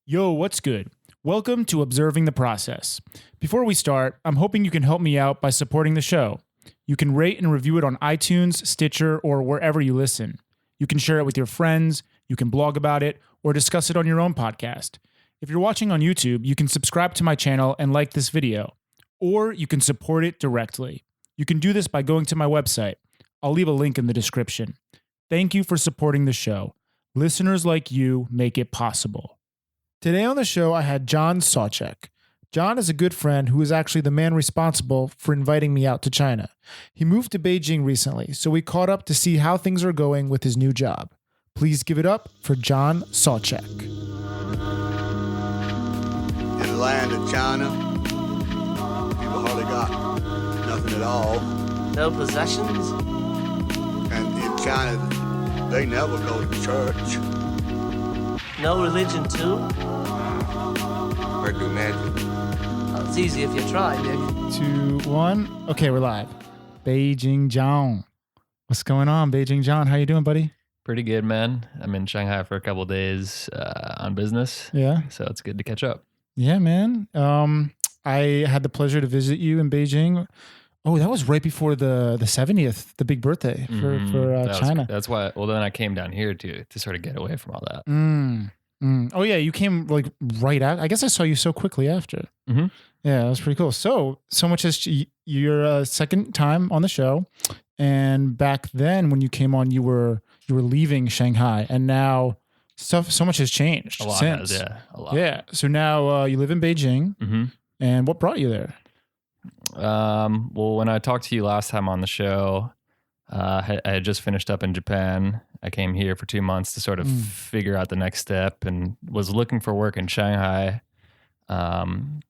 Yo, what's good? Welcome to Observing the Process. Before we start, I'm hoping you can help me out by supporting the show. You can rate and review it on iTunes, Stitcher, or wherever you listen. You can share it with your friends, you can blog about it, or discuss it on your own podcast. If you're watching on YouTube, you can subscribe to my channel and like this video, or you can support it directly. You can do this by going to my website. I'll leave a link in the description. Thank you for supporting the show. Listeners like you make it possible. Today on the show, I had John Sawchak. John is a good friend who is actually the man responsible for inviting me out to China. He moved to Beijing recently, so we caught up to see how things are going with his new job. Please give it up for John Sawchak. In the land of China, people hardly got nothing at all. No possessions? And in China, they never go to church. No religion too? Or do magic. Well, it's easy if you try, Nick. 2, 1. Okay, we're live. Beijing John. What's going on, Beijing John? How you doing, buddy? Pretty good, man. I'm in Shanghai for a couple of days on business. Yeah. So it's good to catch up. Yeah, man. I had the pleasure to visit you in Beijing. Oh, that was right before the 70th, the big birthday for China. That's why. Well, then I came down here to sort of get away from all that. Oh, yeah. You came like right out. I guess I saw you so quickly after. Mm-hmm. Yeah, that was pretty cool. So much as your second time on the show. And back then when you came on, you were leaving Shanghai, and now so much has changed A lot since. has, yeah. A lot. Yeah. So now you live in Beijing. Mm-hmm. And what brought you there? Well, when I talked to you last time on the show, I had just finished up in Japan. I came here for 2 months to sort of figure out the next step, and was looking for work in Shanghai. And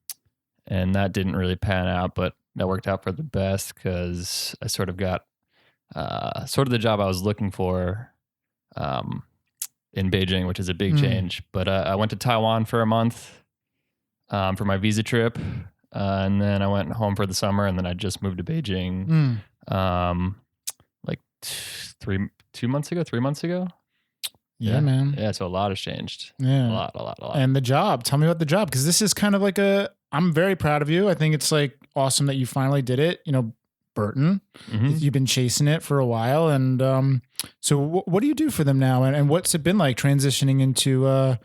that didn't really pan out, but that worked out for the best because I sort of got sort of the job I was looking for in Beijing, which is a big change. But I went to Taiwan for a month for my visa trip. And then I went home for the summer, and then I just moved to Beijing like 3 months ago. Yeah, man. Yeah, so a lot has changed. Yeah. A lot. And the job. Tell me about the job, because this is kind of like I'm very proud of you. I think it's like awesome that you finally did it. You know, Burton, you've been chasing it for a while. And so what do you do for them now? And what's it been like transitioning into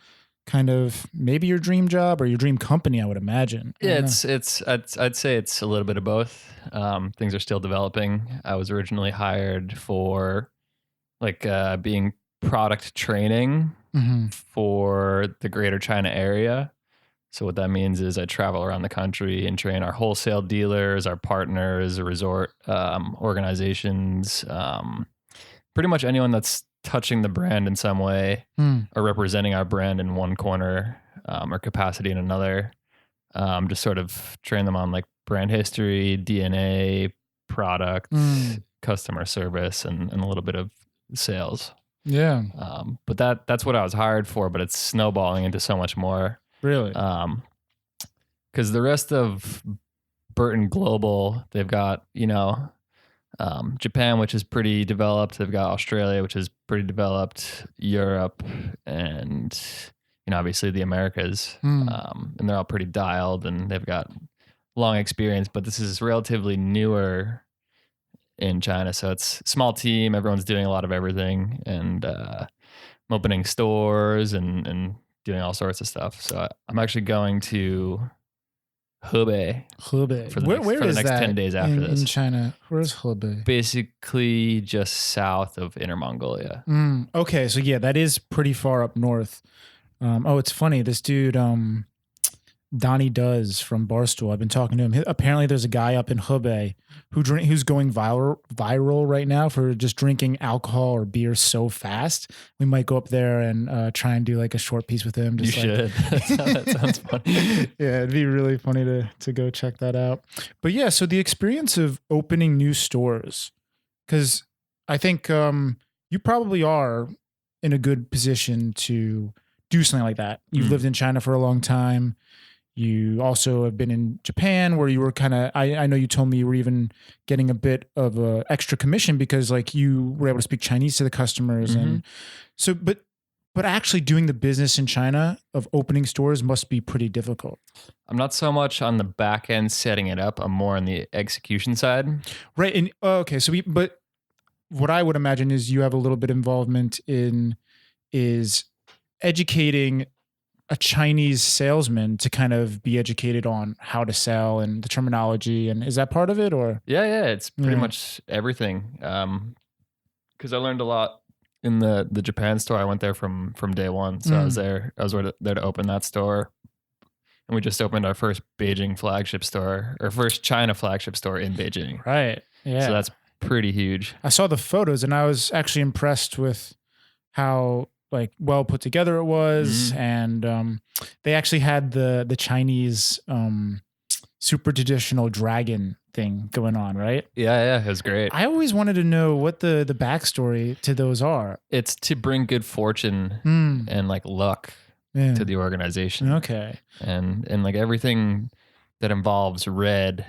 kind of maybe your dream job or your dream company, I would imagine? Yeah, I'd say it's a little bit of both. Things are still developing. I was originally hired for like being product training for the greater China area. So what that means is I travel around the country and train our wholesale dealers, our partners, resort organizations, pretty much anyone that's touching the brand in some way or representing our brand in one corner or capacity in another. Just sort of train them on like brand history, DNA, product, customer service, and a little bit of sales. Yeah. But that's what I was hired for, but it's snowballing into so much more. Really? Because the rest of Burton Global, they've got, Japan, which is pretty developed. They've got Australia, which is pretty developed, Europe, and obviously the Americas. And they're all pretty dialed, and they've got long experience. But this is relatively newer in China, so it's a small team. Everyone's doing a lot of everything, and I'm opening stores and doing all sorts of stuff. So I'm actually going to Hebei for the next 10 days after this. In China? Where's Hebei? Basically just south of Inner Mongolia. Okay, so yeah, that is pretty far up north. It's funny. This dude, Donnie Does from Barstool, I've been talking to him. Apparently there's a guy up in Hebei who's going viral right now for just drinking alcohol or beer so fast. We might go up there and try and do like a short piece with him. You should. That sounds funny. Yeah, it'd be really funny to go check that out. But yeah, so the experience of opening new stores, because I think you probably are in a good position to do something like that. You've lived in China for a long time. You also have been in Japan where you were kind of, I know you told me you were even getting a bit of a extra commission because like you were able to speak Chinese to the customers. And so, but But actually doing the business in China of opening stores must be pretty difficult. I'm not so much on the back end setting it up. I'm more on the execution side. Right. And okay. But what I would imagine is you have a little bit of involvement in is educating a Chinese salesman to kind of be educated on how to sell and the terminology. And is that part of it or? Yeah. It's pretty much everything. Because I learned a lot in the Japan store. I went there from day one. So I was there to open that store. And we just opened our first Beijing flagship store, or first China flagship store in Beijing. Right. Yeah. So that's pretty huge. I saw the photos and I was actually impressed with how like well put together it was. And they actually had the Chinese super traditional dragon thing going on, right? Yeah, it was great. I always wanted to know what the backstory to those are. It's to bring good fortune and like luck to the organization. Okay. And like everything that involves red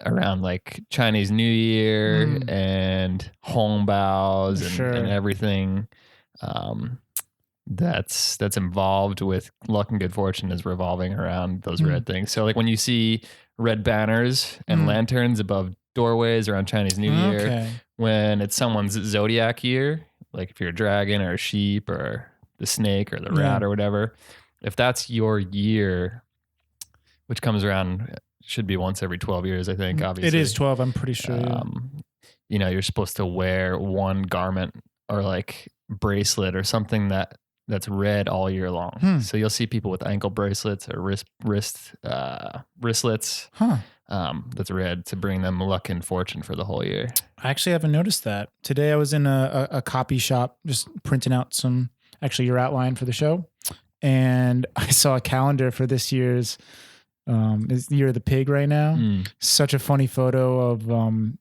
around like Chinese New Year and Hongbaos and everything that's involved with luck and good fortune is revolving around those red things. So like when you see red banners and lanterns above doorways around Chinese New Year, when it's someone's zodiac year, like if you're a dragon or a sheep or the snake or the rat or whatever, if that's your year, which comes around, should be once every 12 years, I think, obviously. It is 12, I'm pretty sure. You know, you're supposed to wear one garment or like bracelet or something that's red all year long. So you'll see people with ankle bracelets or wristlets that's red to bring them luck and fortune for the whole year. I actually haven't noticed that. Today I was in a copy shop just printing out your outline for the show. And I saw a calendar for this year's it's the year of the pig right now. Such a funny photo of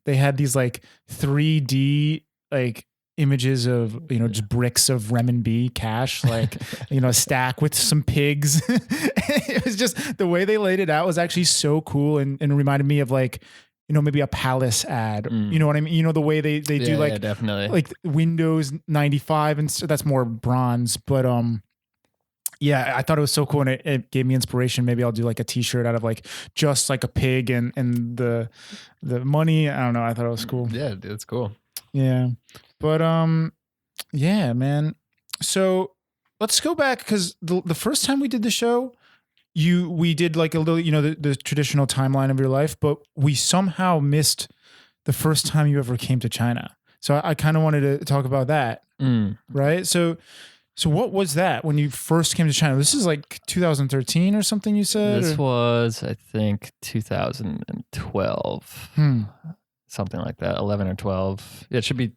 they had these like 3D like images of, you know, just bricks of renminbi cash, like, you know, a stack with some pigs. It was just the way they laid it out was actually so cool and reminded me of like, you know, maybe a Palace ad. You know what I mean? You know, the way they do like, definitely like Windows 95 and so that's more bronze, but yeah, I thought it was so cool and it gave me inspiration. Maybe I'll do like a t-shirt out of like just like a pig and the money. I don't know. I thought it was cool. Yeah, it's cool. Yeah. But yeah, man. So let's go back because the first time we did the show, we did like a little, you know, the traditional timeline of your life, but we somehow missed the first time you ever came to China. So I kind of wanted to talk about that. Right. So what was that when you first came to China? This is like 2013 or something you said? This was, I think, 2012. Something like that, 11 or 12. Yeah, it should be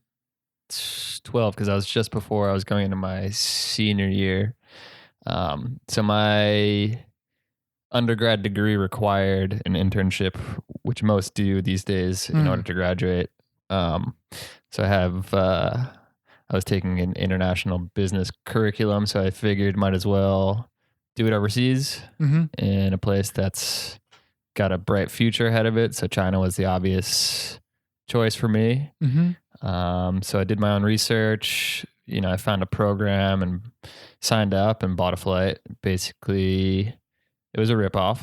12 because I was just before I was going into my senior year. So my undergrad degree required an internship, which most do these days in order to graduate. So I was taking an international business curriculum, so I figured might as well do it overseas in a place that's got a bright future ahead of it. So China was the obvious choice for me. So I did my own research. You know, I found a program and signed up and bought a flight. Basically, it was a ripoff,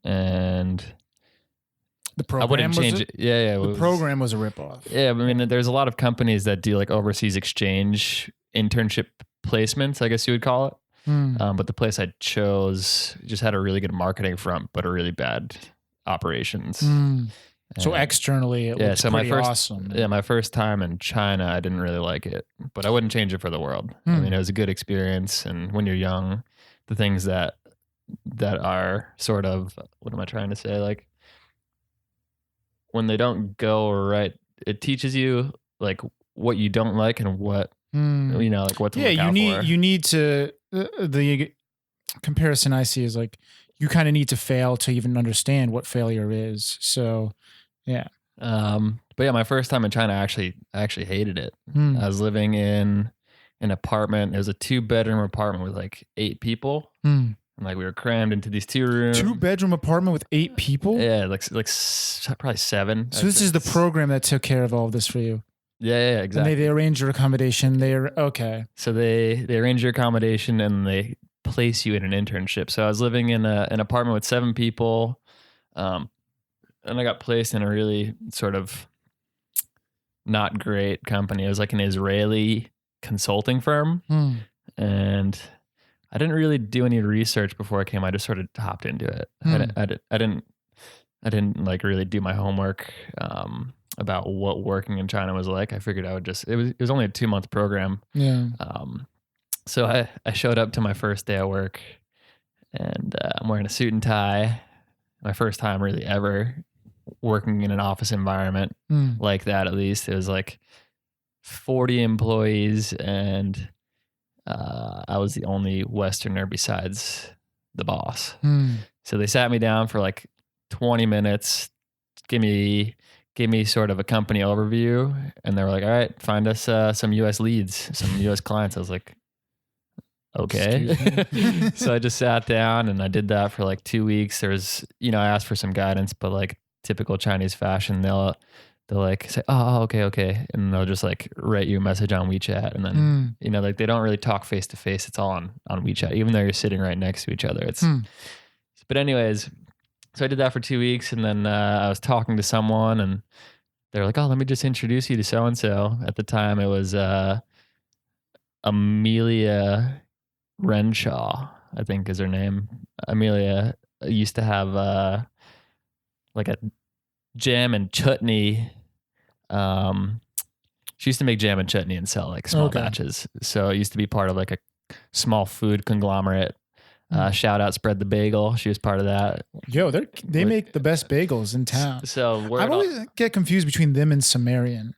and the program I wouldn't change it. Yeah. The program was a ripoff. Yeah, I mean, there's a lot of companies that do like overseas exchange internship placements, I guess you would call it. But the place I chose just had a really good marketing front, but a really bad operations. So externally, it was pretty awesome. Yeah, my first time in China, I didn't really like it, but I wouldn't change it for the world. I mean, it was a good experience, and when you're young, the things that are sort of, what am I trying to say? Like, when they don't go right, it teaches you like what you don't like and what you know, like what to look out for. You need to the comparison I see is like you kind of need to fail to even understand what failure is. So yeah. But yeah, my first time in China, I actually hated it. I was living in an apartment. It was a 2-bedroom apartment with like 8 people. And like we were crammed into these 2 rooms. 2-bedroom apartment with 8 people? Yeah, like probably 7. So this is the program that took care of all of this for you. Yeah, exactly. And they arrange your accommodation. Okay. So they arrange your accommodation and they place you in an internship. So I was living in an apartment with 7 people, and I got placed in a really sort of not great company. It was like an Israeli consulting firm, and I didn't really do any research before I came. I just sort of hopped into it. I didn't like really do my homework about what working in China was like. I figured I would just, it was only a 2-month program. Yeah. So I showed up to my first day at work, and I'm wearing a suit and tie. My first time really ever working in an office environment like that. At least it was like 40 employees, and I was the only Westerner besides the boss. So they sat me down for like 20 minutes, give me sort of a company overview, and they were like, all right, find us some US leads, some US clients. I was like, okay. So I just sat down and I did that for like 2 weeks. There was, I asked for some guidance, but like typical Chinese fashion, they'll like say, oh, okay. And they'll just like write you a message on WeChat. And then, like they don't really talk face to face. It's all on WeChat, even though you're sitting right next to each other. But anyways, so I did that for 2 weeks, and then I was talking to someone, and they're like, oh, let me just introduce you to so-and-so. At the time, it was Amelia Renshaw, I think is her name. Amelia used to have like a jam and chutney. She used to make jam and chutney and sell like small batches. So it used to be part of like a small food conglomerate. Shout out Spread the Bagel. She was part of that. Yo, they make the best bagels in town. So I always get confused between them and Sumerian.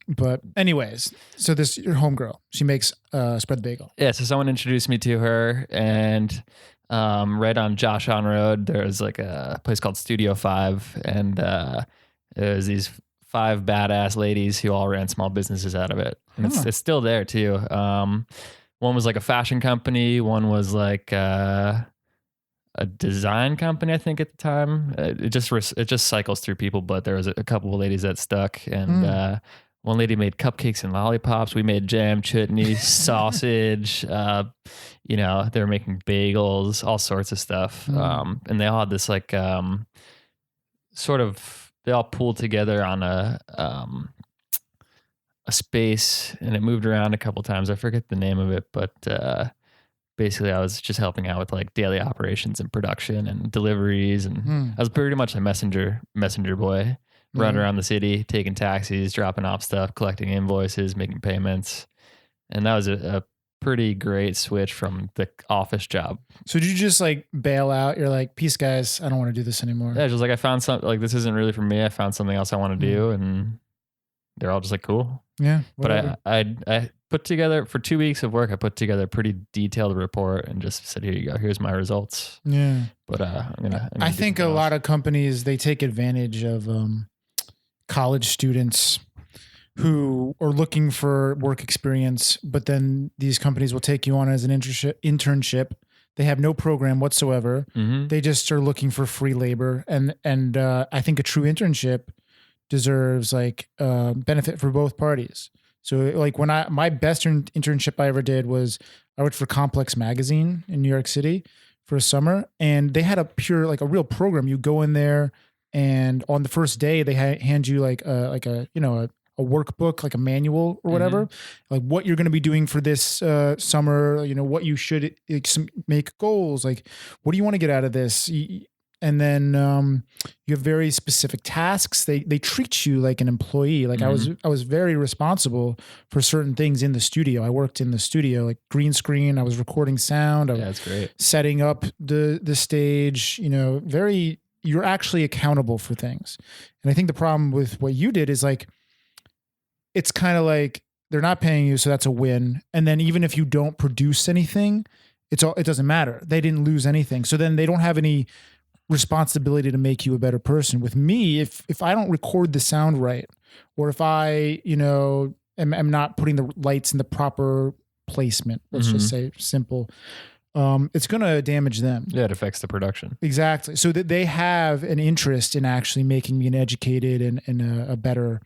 But anyways, so this your homegirl, she makes Spread the Bagel. Yeah, so someone introduced me to her, and right on Josh on Road, there's like a place called Studio 5, and there's these 5 badass ladies who all ran small businesses out of it. And it's still there too. One was like a fashion company. One was like a design company, I think, at the time. It just cycles through people, but there was a couple of ladies that stuck, and one lady made cupcakes and lollipops. We made jam, chutney, sausage. They were making bagels, all sorts of stuff. And they all had this like they all pooled together on a space, and it moved around a couple times. I forget the name of it, but basically I was just helping out with like daily operations and production and deliveries, and I was pretty much a messenger boy, running around the city, taking taxis, dropping off stuff, collecting invoices, making payments. And that was a pretty great switch from the office job. So did you just like bail out? You're like, peace guys, I don't want to do this anymore. Yeah, just like I found something, like this isn't really for me. I found something else I want to do, and they're all just like, cool. Yeah. Whatever. But I put together, for 2 weeks of work, I put together a pretty detailed report and just said, here you go. Here's my results. Yeah. But I think a lot of companies, they take advantage of college students who are looking for work experience, but then these companies will take you on as an internship. They have no program whatsoever. They just are looking for free labor. And I think a true internship deserves like benefit for both parties. So like my best internship I ever did was I worked for Complex Magazine in New York City for a summer, and they had a real program. You go in there, and on the first day they hand you like a workbook, like a manual or whatever, like what you're going to be doing for this summer, what you should make goals, like what do you want to get out of this? And then you have very specific tasks. They treat you like an employee. Like I was very responsible for certain things in the studio. I worked in the studio, like green screen. I was recording sound. That's great. Setting up the stage. You're actually accountable for things. And I think the problem with what you did is like, it's kind of like they're not paying you, so that's a win. And then even if you don't produce anything, it doesn't matter. They didn't lose anything. So then they don't have any responsibility to make you a better person. With me, if I don't record the sound right, or if I, am not putting the lights in the proper placement, let's just say simple, it's going to damage them. Yeah, it affects the production. Exactly. So that they have an interest in actually making me an educated and a better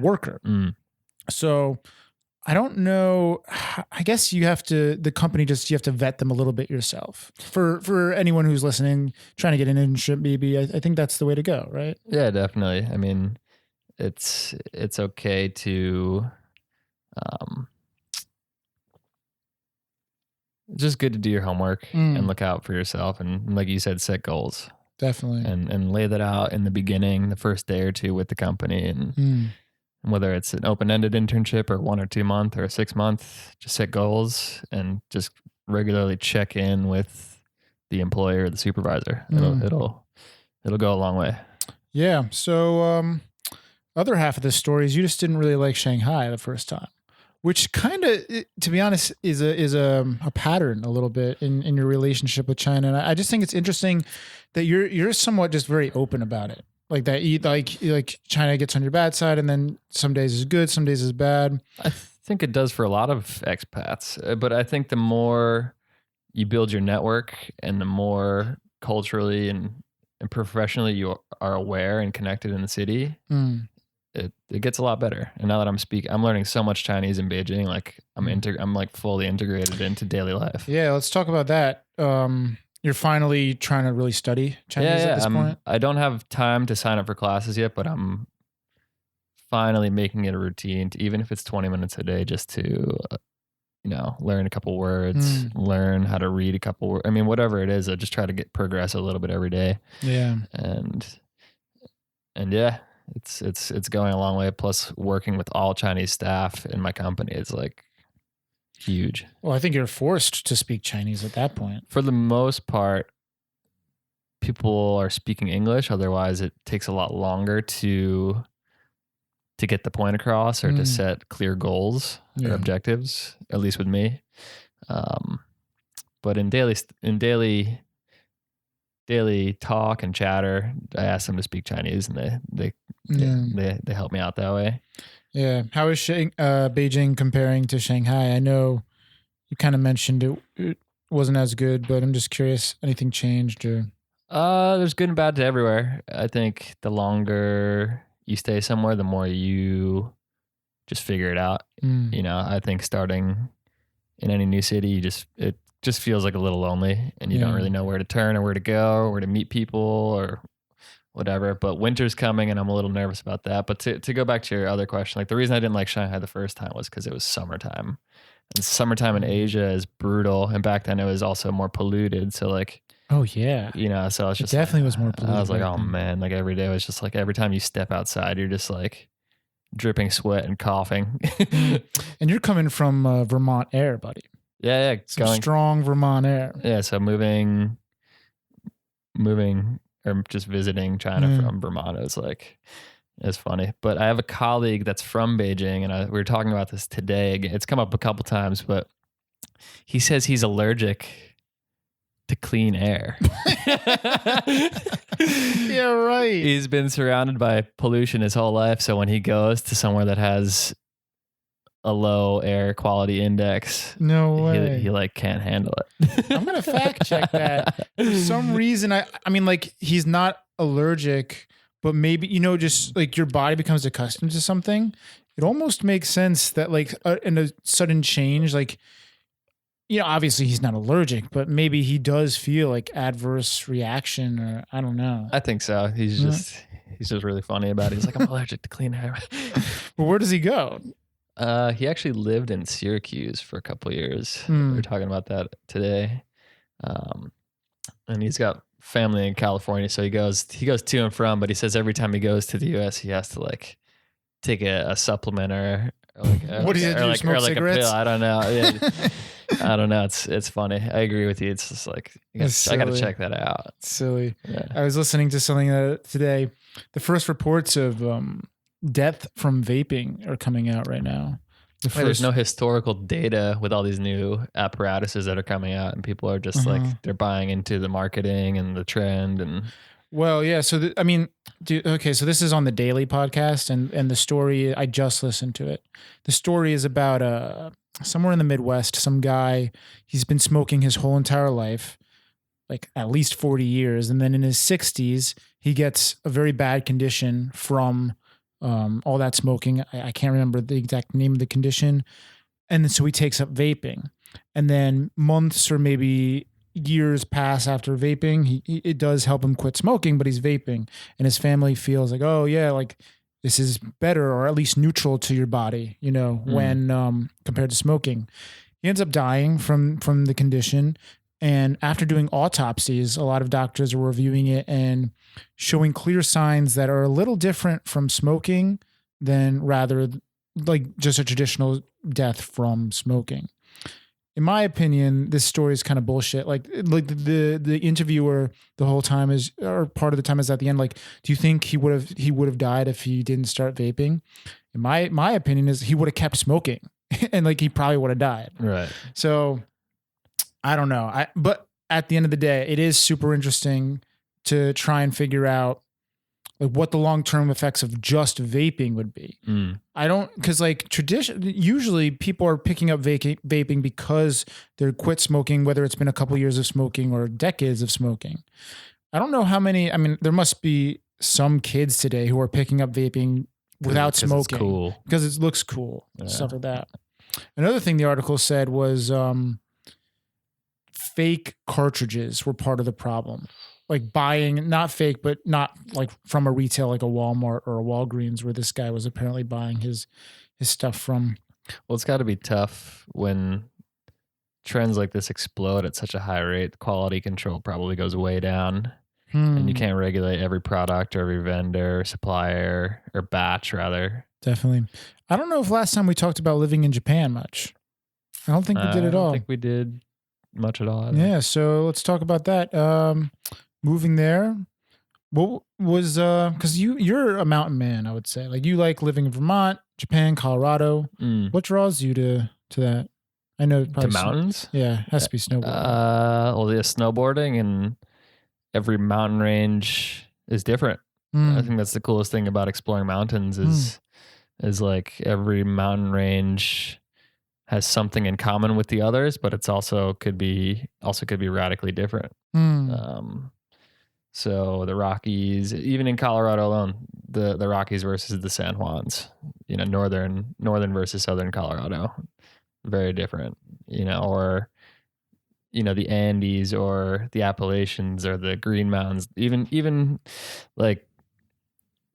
worker. So I don't know. I guess you have to, the company you have to vet them a little bit yourself. For anyone who's listening, trying to get an internship, maybe, I think that's the way to go, right? Yeah, definitely. I mean, it's okay to, it's just good to do your homework and look out for yourself. And like you said, set goals. Definitely. And lay that out in the beginning, the first day or two with the company. And whether it's an open-ended internship or 1 or 2 month or a 6 month, just set goals and just regularly check in with the employer or the supervisor. It'll go a long way. Yeah. So other half of this story is you just didn't really like Shanghai the first time, which kind of, to be honest, is a pattern a little bit in your relationship with China. And I just think it's interesting that you're somewhat just very open about it. Like that, like China gets on your bad side, and then some days is good, some days is bad. I think it does for a lot of expats, but I think the more you build your network and the more culturally and professionally you are aware and connected in the city, it gets a lot better. And now that I'm learning so much Chinese in Beijing. Like I'm like fully integrated into daily life. Yeah, let's talk about that. You're finally trying to really study Chinese at this point? I don't have time to sign up for classes yet, but I'm finally making it a routine, even if it's 20 minutes a day, just to, learn a couple words, learn how to read a couple words. I mean, whatever it is, I just try to progress a little bit every day. Yeah. And yeah, it's going a long way. Plus working with all Chinese staff in my company is like huge. Well, I think you're forced to speak Chinese at that point. For the most part, people are speaking English. Otherwise, it takes a lot longer to get the point across or to set clear goals or objectives, at least with me. But in daily talk and chatter, I ask them to speak Chinese, and they help me out that way. Yeah. How is Beijing comparing to Shanghai? I know you kind of mentioned it wasn't as good, but I'm just curious, anything changed or? There's good and bad to everywhere. I think the longer you stay somewhere, the more you just figure it out. I think starting in any new city, it just feels like a little lonely, and you don't really know where to turn or where to go or where to meet people or whatever. But winter's coming, and I'm a little nervous about that. But to go back to your other question, like the reason I didn't like Shanghai the first time was because it was summertime. And summertime in Asia is brutal, and back then it was also more polluted. So like, oh yeah, so it's just definitely was more polluted. I was like, oh man, like every day was just like every time you step outside, you're just like dripping sweat and coughing. And you're coming from Vermont air, buddy. Yeah, some strong Vermont air. Yeah, so moving or just visiting China from Vermont, it's funny. But I have a colleague that's from Beijing, and we were talking about this today. It's come up a couple times, but he says he's allergic to clean air. Yeah, right. He's been surrounded by pollution his whole life, so when he goes to somewhere that has a low air quality index, no way, he like can't handle it. I'm gonna fact check that. For some reason, I mean, like he's not allergic, but maybe just like your body becomes accustomed to something. It almost makes sense that like in a sudden change, like obviously he's not allergic, but maybe he does feel like adverse reaction, or I don't know. I think so. He's just really funny about it. He's like, I'm allergic to clean air. Well, where does he go? He actually lived in Syracuse for a couple of years. We were talking about that today. And he's got family in California, so he goes to and from, but he says every time he goes to the US, he has to like take a supplement or like what does he do? Smoke cigarettes? A pill. I don't know. Yeah. I don't know. It's funny. I agree with you. It's just like I got to check that out. It's silly. Yeah. I was listening to something today. The first reports of death from vaping are coming out right now. There's no historical data with all these new apparatuses that are coming out, and people are just like they're buying into the marketing and the trend. And well, yeah. So okay. So this is on the Daily podcast, and the story, I just listened to it. The story is about somewhere in the Midwest, some guy, he's been smoking his whole entire life, like at least 40 years, and then in his 60s, he gets a very bad condition from all that smoking. I can't remember the exact name of the condition. And then so he takes up vaping, and then months or maybe years pass after vaping. It does help him quit smoking, but he's vaping, and his family feels like, oh yeah, like this is better or at least neutral to your body, when compared to smoking. He ends up dying from the condition. And after doing autopsies, a lot of doctors are reviewing it and showing clear signs that are a little different from smoking than rather like just a traditional death from smoking. In my opinion, this story is kind of bullshit. Like the interviewer the whole time or part of the time is at the end. Like, do you think he would have died if he didn't start vaping? In my opinion is he would have kept smoking and like he probably would have died. Right. So I don't know. But at the end of the day, it is super interesting to try and figure out like what the long-term effects of just vaping would be. Because like usually people are picking up vaping because they're quit smoking, whether it's been a couple years of smoking or decades of smoking. I don't know how many, there must be some kids today who are picking up vaping without smoking. It's cool. Because it looks cool, stuff like that. Another thing the article said was fake cartridges were part of the problem. Like buying, not fake, but not like from a retail like a Walmart or a Walgreens where this guy was apparently buying his stuff from. Well, it's got to be tough when trends like this explode at such a high rate. Quality control probably goes way down. And you can't regulate every product or every vendor, supplier, or batch rather. Definitely. I don't know if last time we talked about living in Japan much. I don't think we did at all. I don't think we did much at all. Yeah, so let's talk about that. Moving there, what was because you're a mountain man, I would say. Like you like living in Vermont, Japan, Colorado. What draws you to that? I know probably to mountains. Yeah, it has to be snowboarding. Well, yeah, snowboarding, and every mountain range is different. I think that's the coolest thing about exploring mountains is like every mountain range has something in common with the others, but it's also could be radically different. So the Rockies, even in Colorado alone, the Rockies versus the San Juans, northern versus southern Colorado, very different, or the Andes or the Appalachians or the Green Mountains, even like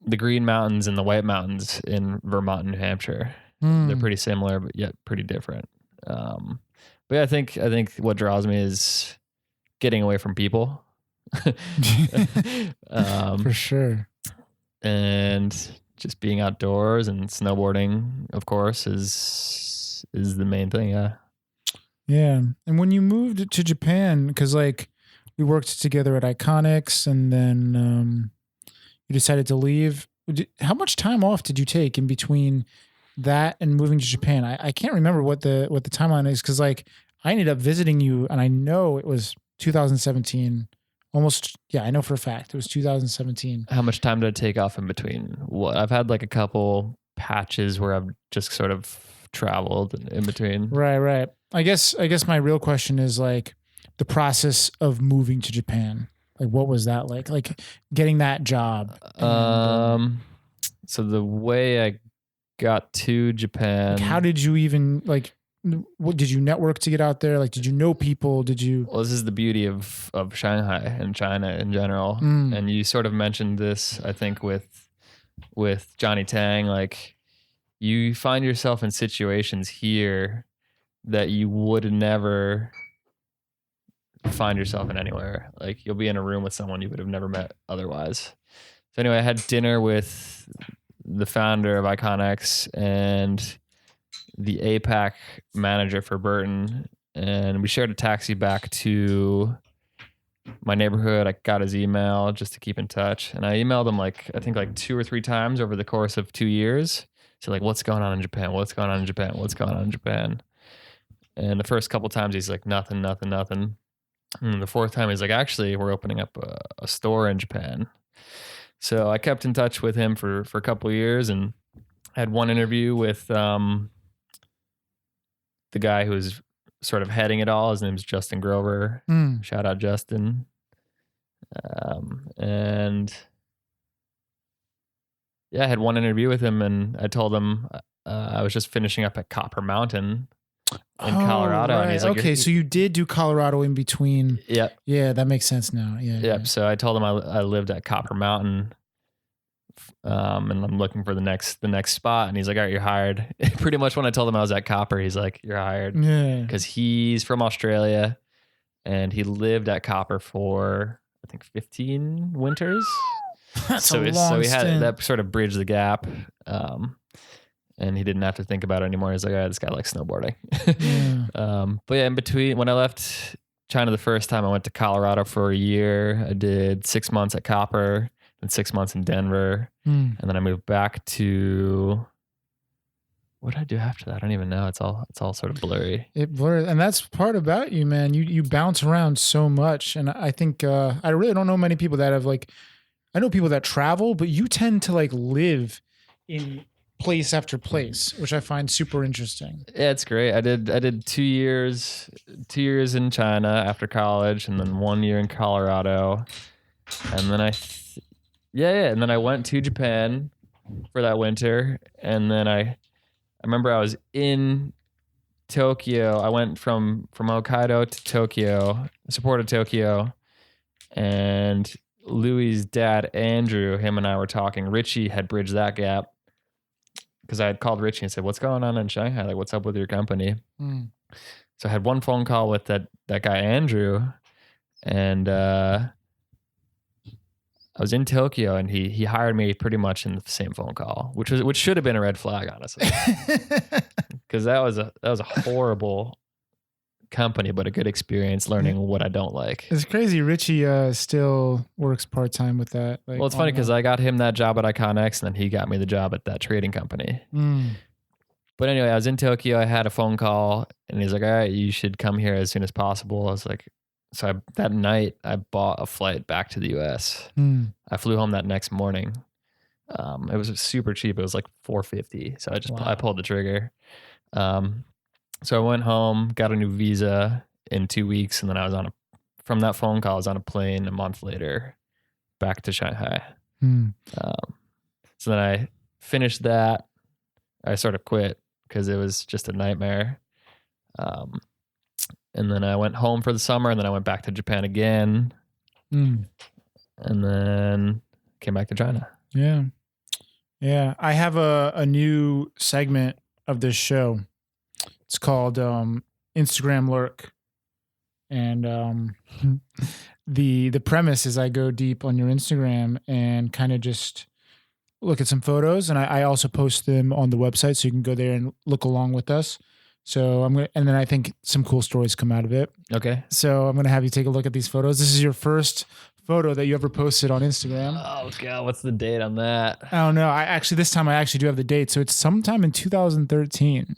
the Green Mountains and the White Mountains in Vermont and New Hampshire. They're pretty similar, but yet pretty different. But yeah, I think what draws me is getting away from people. For sure. And just being outdoors and snowboarding, of course, is the main thing. Yeah. Yeah. And when you moved to Japan, because like we worked together at Iconics and then you decided to leave. How much time off did you take in between that and moving to Japan? I can't remember what the timeline is, because like I ended up visiting you and I know it was 2017. Almost, yeah, I know for a fact it was 2017. How much time did it take off in between? Well, I've had like a couple patches where I've just sort of traveled in between. Right. I guess my real question is like the process of moving to Japan. Like, what was that like? Like getting that job. So the way I got to Japan, like how did you even like? What did you network to get out there? Like, did you know people? Did you? Well, this is the beauty of Shanghai and China in general. And you sort of mentioned this, I think, with Johnny Tang. Like, you find yourself in situations here that you would never find yourself in anywhere. Like, you'll be in a room with someone you would have never met otherwise. So anyway, I had dinner with the founder of Iconics and the APAC manager for Burton, and we shared a taxi back to my neighborhood. I got his email just to keep in touch, and I emailed him I think 2 or 3 times over the course of 2 years. So like, what's going on in Japan? What's going on in Japan? What's going on in Japan? And the first couple times he's like, nothing. And the fourth time he's like, actually, we're opening up a store in Japan. So I kept in touch with him for a couple of years, and had one interview with the guy who's sort of heading it all. His name's Justin Grover. Shout out Justin. And I had one interview with him, and I told him I was just finishing up at Copper Mountain in Colorado. Right. And he's like, okay, so you did do Colorado in between. Yep. Yeah, that makes sense now. Yeah. Yep. So I told him I lived at Copper Mountain, and I'm looking for the next spot. And he's like, all right, you're hired. Pretty much when I told him I was at Copper, he's like, you're hired. Yeah. Because he's from Australia, and he lived at Copper for, I think, 15 winters. That's so a long so he had stint. that sort of bridged the gap. And he didn't have to think about it anymore. He's like, all right, this guy likes snowboarding. Yeah. But yeah, in between, when I left China the first time, I went to Colorado for a year. I did 6 months at Copper and 6 months in Denver. And then I moved back to, what did I do after that? I don't even know. It's all sort of blurry. It blurs, and that's part about you, man. You bounce around so much, and I think I really don't know many people that have like. I know people that travel, but you tend to like live in place after place, which I find super interesting. Yeah, it's great. I did 2 years in China after college, and then 1 year in Colorado, and then and then I went to Japan for that winter, and then I remember I was in Tokyo. I went from Hokkaido to Tokyo, supported Tokyo, and Louis' dad, Andrew, him and I were talking. Richie had bridged that gap because I had called Richie and said, what's going on in Shanghai? Like, what's up with your company? So I had one phone call with that guy, Andrew, and I was in Tokyo, and he hired me pretty much in the same phone call, which should have been a red flag, honestly, because that was a horrible company, but a good experience learning what I don't like. It's crazy. Richie still works part-time with that. Like, Well, it's funny because I got him that job at Iconix, and then he got me the job at that trading company. But anyway, I was in Tokyo. I had a phone call, and he's like, all right, you should come here as soon as possible. I was like, that night I bought a flight back to the US. I flew home that next morning. It was super cheap. It was like $450. So I pulled the trigger. So I went home, got a new visa in 2 weeks, and then from that phone call, I was on a plane a month later back to Shanghai. So then I finished that. I sort of quit because it was just a nightmare. And then I went home for the summer, and then I went back to Japan again. And then came back to China. Yeah. Yeah. I have a new segment of this show. It's called Instagram Lurk. And the premise is I go deep on your Instagram and kind of just look at some photos. And I also post them on the website, so you can go there and look along with us. So and then I think some cool stories come out of it. Okay. So I'm going to have you take a look at these photos. This is your first photo that you ever posted on Instagram. Oh God, what's the date on that? I don't know. This time I actually do have the date. So it's sometime in 2013.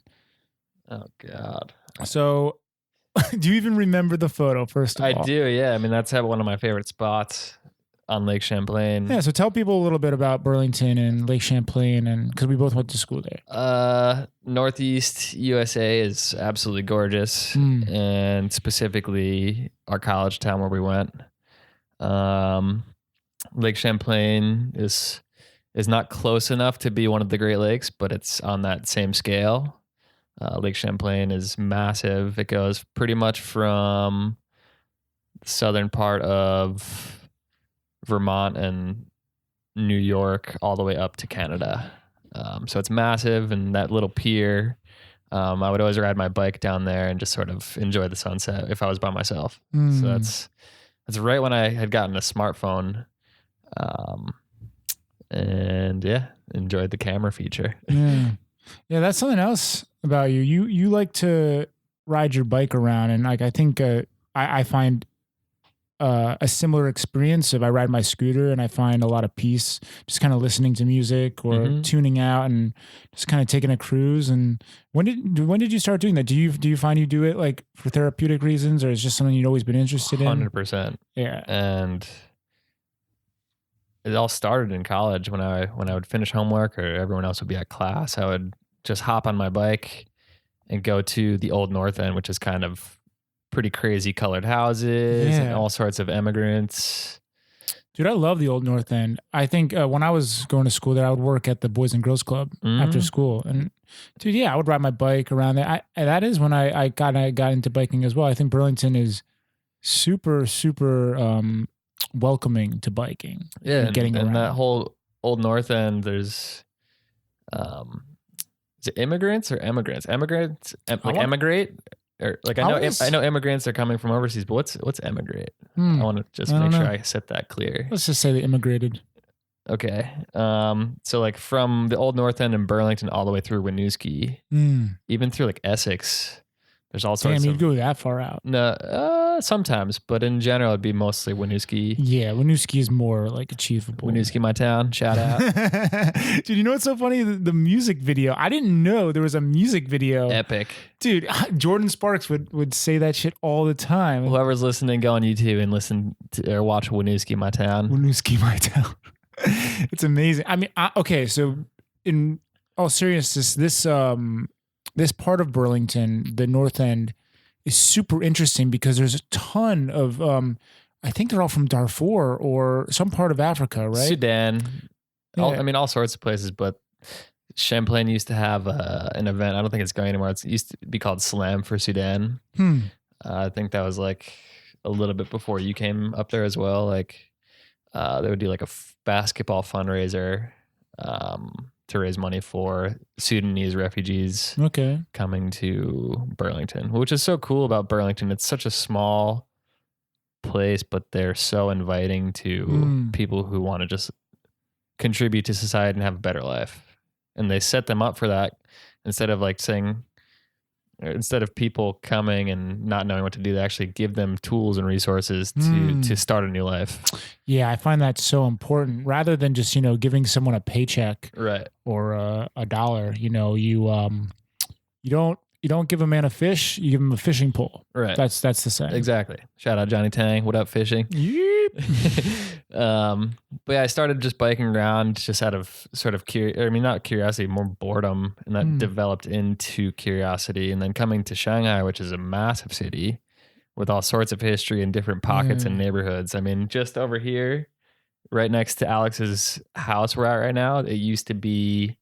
Oh God. So do you even remember the photo, first of all? I do, yeah. I mean, that's one of my favorite spots on Lake Champlain. Yeah, so tell people a little bit about Burlington and Lake Champlain, and because we both went to school there. Northeast USA is absolutely gorgeous, and specifically our college town where we went. Lake Champlain is not close enough to be one of the Great Lakes, but it's on that same scale. Lake Champlain is massive. It goes pretty much from the southern part of Vermont and New York all the way up to Canada. So it's massive, and that little pier, I would always ride my bike down there and just sort of enjoy the sunset if I was by myself. So that's right when I had gotten a smartphone. And yeah, enjoyed the camera feature. Yeah, that's something else about you. You like to ride your bike around, and like I think I find a similar experience if I ride my scooter, and I find a lot of peace just kind of listening to music or tuning out and just kind of taking a cruise. And when did you start doing that? Do you find you do it like for therapeutic reasons, or is it just something you've always been interested in? 100%. Yeah. And it all started in college when I would finish homework or everyone else would be at class. I would just hop on my bike and go to the Old North End, which is kind of pretty crazy colored houses and all sorts of immigrants. Dude, I love the old North End. I think when I was going to school there, I would work at the Boys and Girls Club after school. And dude, yeah, I would ride my bike around there. That is when I got into biking as well. I think Burlington is super, super welcoming to biking. Yeah, and getting around. And that whole old North End, there's is it immigrants or emigrants? Emigrate? Or like I know immigrants are coming from overseas, but what's emigrate? I want to just make sure I set that clear. Let's just say they immigrated. Okay. So like from the old North End in Burlington all the way through Winooski, even through like Essex, there's all sorts. Damn, you'd go that far out. No, sometimes, but in general, it'd be mostly Winooski. Yeah, Winooski is more like achievable. Winooski, my town. Shout out. Dude, you know what's so funny? The music video. I didn't know there was a music video. Epic. Dude, Jordan Sparks would say that shit all the time. Whoever's listening, go on YouTube and listen to, or watch Winooski, my town. Winooski, my town. It's amazing. I mean, okay, so in all seriousness, this part of Burlington, the North End, is super interesting because there's a ton of, I think they're all from Darfur or some part of Africa, right? Sudan. Yeah. All sorts of places, but Champlain used to have an event. I don't think it's going anymore. It used to be called Slam for Sudan. I think that was like a little bit before you came up there as well. Like they would do like a basketball fundraiser to raise money for Sudanese refugees coming to Burlington, which is so cool about Burlington. It's such a small place, but they're so inviting to people who want to just contribute to society and have a better life. And they set them up for that instead of people coming and not knowing what to do, they actually give them tools and resources to start a new life. Yeah, I find that so important. Rather than just, giving someone a paycheck, right, or a dollar, you don't give a man a fish, you give him a fishing pole. Right. That's the saying. Exactly. Shout out Johnny Tang. What up, fishing? Yep. But yeah, I started just biking around just out of sort of not curiosity, more boredom, and that developed into curiosity. And then coming to Shanghai, which is a massive city with all sorts of history and different pockets and neighborhoods. I mean, just over here, right next to Alex's house we're at right now, it used to be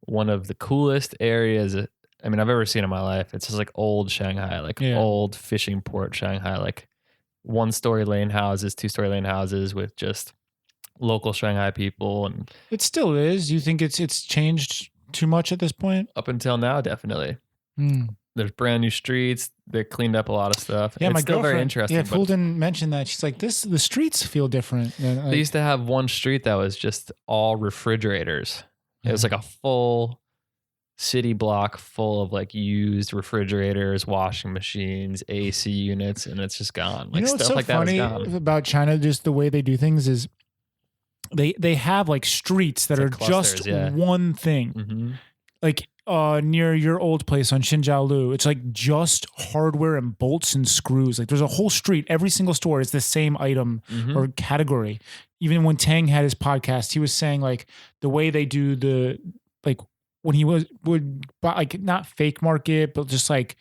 one of the coolest areas I've ever seen in my life. It's just like old Shanghai, old fishing port Shanghai, like 1-story lane houses, 2-story lane houses with just local Shanghai people. And it still is. You think it's changed too much at this point? Up until now, definitely. There's brand new streets. They cleaned up a lot of stuff. Yeah, it's my still very interesting. Yeah, Fulton mentioned that. She's like, the streets feel different. They used to have one street that was just all refrigerators. It was like a full city block full of like used refrigerators, washing machines, AC units, and it's just gone. Like what's stuff so like funny that is gone. About China, just the way they do things is they have like streets that are clusters, just one thing. Like near your old place on Xinjiaolu, it's like just hardware and bolts and screws. Like there's a whole street, every single store is the same item or category. Even when Tang had his podcast, he was saying like the way they do when he would buy, like, not fake market, but just like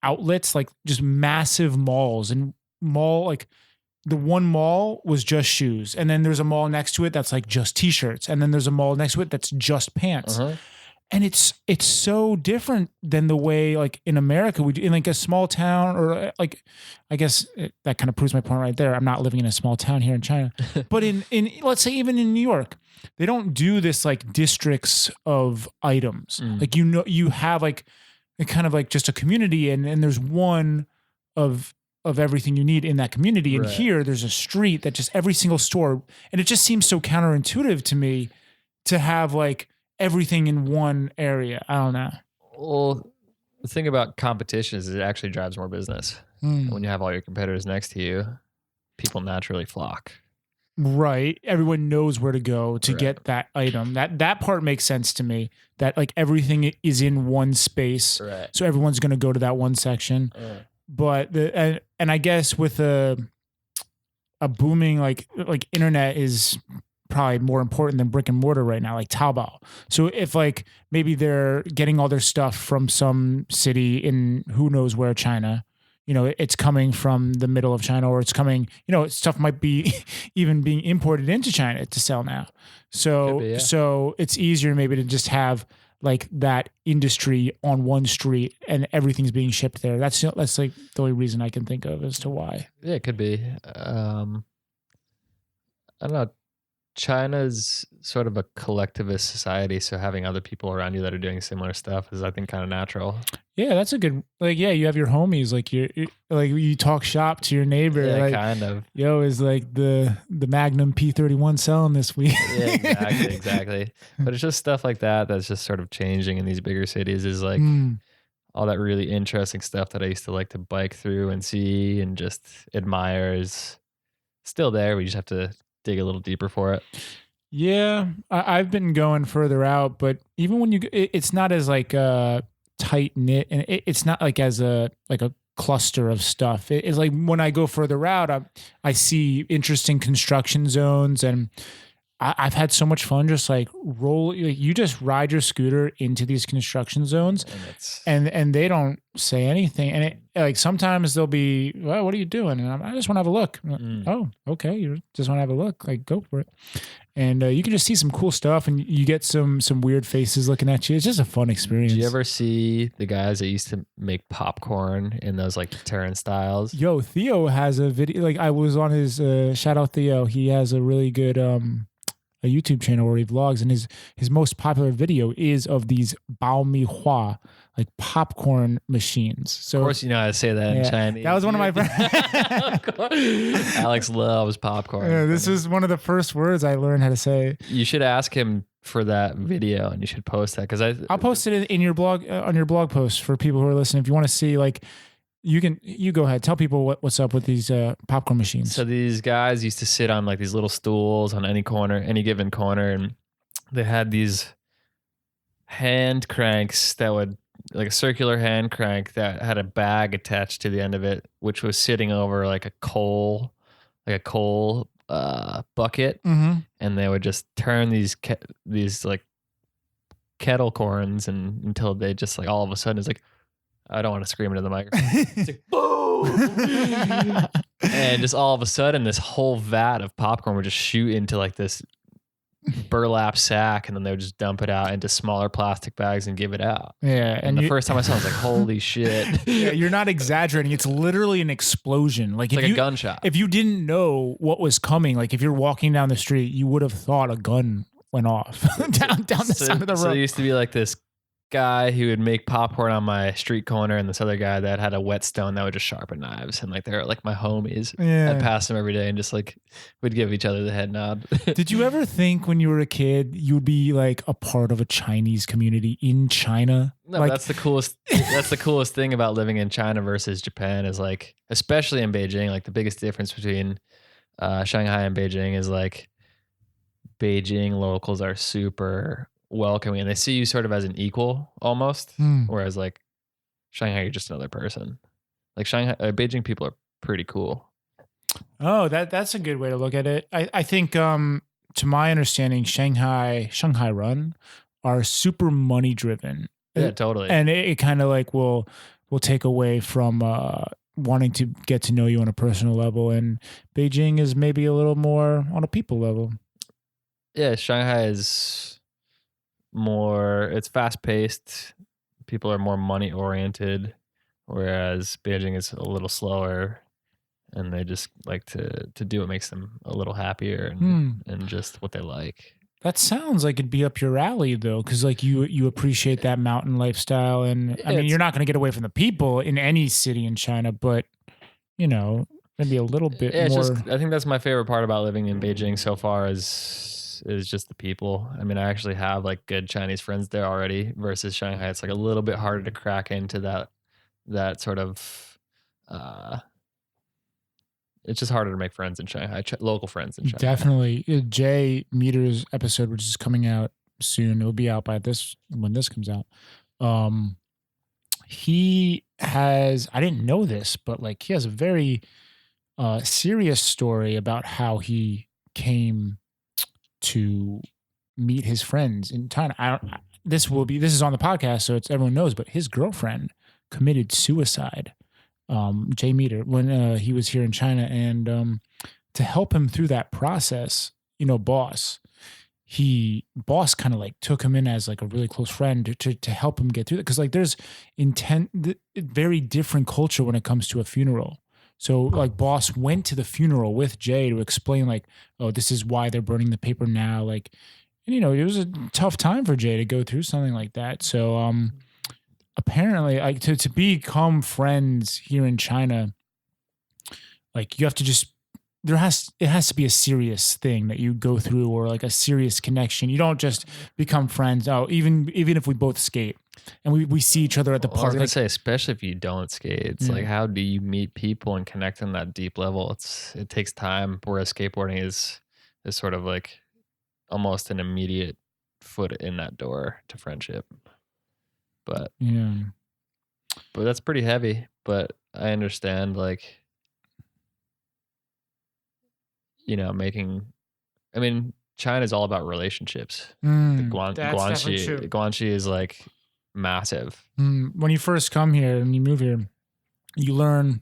outlets, like just massive malls and like the one mall was just shoes. And then there's a mall next to it that's like just t-shirts. And then there's a mall next to it that's just pants. And it's so different than the way like in America we do in like a small town, or like, I guess that kind of proves my point right there. I'm not living in a small town here in China, but in let's say even in New York, they don't do this like districts of items. Like, you have like a kind of like just a community and there's one of everything you need in that community. And here there's a street that just every single store, and it just seems so counterintuitive to me to have like everything in one area. I don't know. Well, the thing about competition is it actually drives more business. When you have all your competitors next to you, people naturally flock. Right. Everyone knows where to go to get that item. That part makes sense to me, that like everything is in one space. Right. So everyone's going to go to that one section. But and I guess with a booming like internet is probably more important than brick and mortar right now, like Taobao. So if like maybe they're getting all their stuff from some city in who knows where, China, it's coming from the middle of China, or it's coming, stuff might be even being imported into China to sell now. So, Could be, yeah. so it's easier maybe to just have like that industry on one street and everything's being shipped there. That's like the only reason I can think of as to why. Yeah, it could be. I don't know. China's sort of a collectivist society, so having other people around you that are doing similar stuff is, I think, kind of natural. Yeah, that's a good, like, yeah, you have your homies, like you talk shop to your neighbor. Yeah, like, kind of. Yo, is like the Magnum P31 selling this week? Yeah, exactly. But it's just stuff like that that's just sort of changing in these bigger cities, is like all that really interesting stuff that I used to like to bike through and see and just admire is still there. We just have to dig a little deeper for it. Yeah, I've been going further out, but even when it's not as like tight knit, and it's not like as a cluster of stuff. It's like when I go further out, I see interesting construction zones, and I've had so much fun just like you just ride your scooter into these construction zones, and they don't say anything, and like sometimes they'll be, well, what are you doing? And I just want to have a look. Oh, okay, you just want to have a look, like go for it. And you can just see some cool stuff, and you get some weird faces looking at you. It's just a fun experience. Do you ever see the guys that used to make popcorn in those like turnstiles? Yo, Theo has a video. Like I was on his shout out Theo. He has a really good a YouTube channel where he vlogs, and his most popular video is of these bao mi hua, like popcorn machines. So of course, you know how to say that in Chinese. That was one of my friends. Alex loves popcorn. Yeah, this is one of the first words I learned how to say. You should ask him for that video, and you should post that, because I'll post it in your blog on your blog post for people who are listening. If you want to see, like, you go ahead, tell people what's up with these popcorn machines. So these guys used to sit on like these little stools on any given corner, and they had these hand cranks that would, like a circular hand crank that had a bag attached to the end of it, which was sitting over like a coal bucket, and they would just turn these like kettle corns and until they just like all of a sudden it's like, I don't want to scream into the microphone. It's like, boom! And just all of a sudden, this whole vat of popcorn would just shoot into like this burlap sack, and then they would just dump it out into smaller plastic bags and give it out. Yeah. And the first time I saw it, I was like, holy shit. Yeah, you're not exaggerating. It's literally an explosion. Like, it's like a gunshot. If you didn't know what was coming, like if you're walking down the street, you would have thought a gun went off down the side of the road. So there used to be like this guy who would make popcorn on my street corner, and this other guy that had a whetstone that would just sharpen knives, and like they're like my homies. Yeah. I'd pass them every day and just like would give each other the head nod. Did you ever think when you were a kid you would be like a part of a Chinese community in China? No, like, that's the coolest. That's the coolest thing about living in China versus Japan is like, especially in Beijing, like the biggest difference between Shanghai and Beijing is like Beijing locals are super welcoming, and they see you sort of as an equal almost, whereas like Shanghai, you're just another person. Like Beijing people are pretty cool. Oh, that's a good way to look at it. I think to my understanding, Shanghai Run are super money driven. Yeah, totally. And it kind of like will take away from wanting to get to know you on a personal level, and Beijing is maybe a little more on a people level. Yeah, Shanghai is more, it's fast paced. People are more money oriented, whereas Beijing is a little slower, and they just like to do what makes them a little happier and just what they like. That sounds like it'd be up your alley though, because like you appreciate that mountain lifestyle, and I mean you're not going to get away from the people in any city in China, but you know maybe a little bit more. I think that's my favorite part about living in Beijing so far is just the people. I mean, I actually have like good Chinese friends there already, versus Shanghai. It's like a little bit harder to crack into that sort of. It's just harder to make friends in Shanghai, local friends in Shanghai. Definitely. Jay Meter's episode, which is coming out soon, it'll be out by when this comes out. He has, I didn't know this, but like he has a very serious story about how he came to meet his friends in China. This is on the podcast, so everyone knows, but his girlfriend committed suicide Jay Meter, when he was here in China, and to help him through that process, Boss kind of like took him in as like a really close friend to help him get through it. Cause like there's very different culture when it comes to a funeral. So like Boss went to the funeral with Jay to explain like, oh, this is why they're burning the paper now. Like, and it was a tough time for Jay to go through something like that. So apparently like to become friends here in China, like you have to just, it has to be a serious thing that you go through, or like a serious connection. You don't just become friends. Oh, even if we both skate and we see each other at the Well, I park. was gonna say, especially if you don't skate, it's like, how do you meet people and connect on that deep level? It takes time. Whereas skateboarding is sort of like almost an immediate foot in that door to friendship. But that's pretty heavy. But I understand, like, China's all about relationships. Guanxi is like massive. When you first come here and you move here, you learn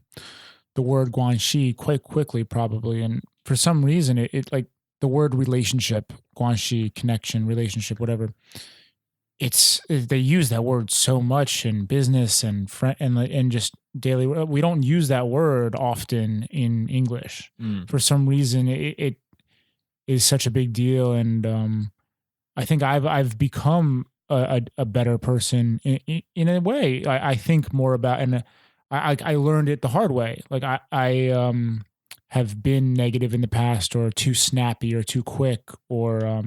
the word Guanxi quite quickly, probably. And for some reason, it like the word relationship, Guanxi, connection, relationship, whatever. They use that word so much in business and just daily. We don't use that word often in English. For some reason, it is such a big deal, and I think I've become a better person in a way. I think more about, and I learned it the hard way. Like I have been negative in the past, or too snappy, or too quick, or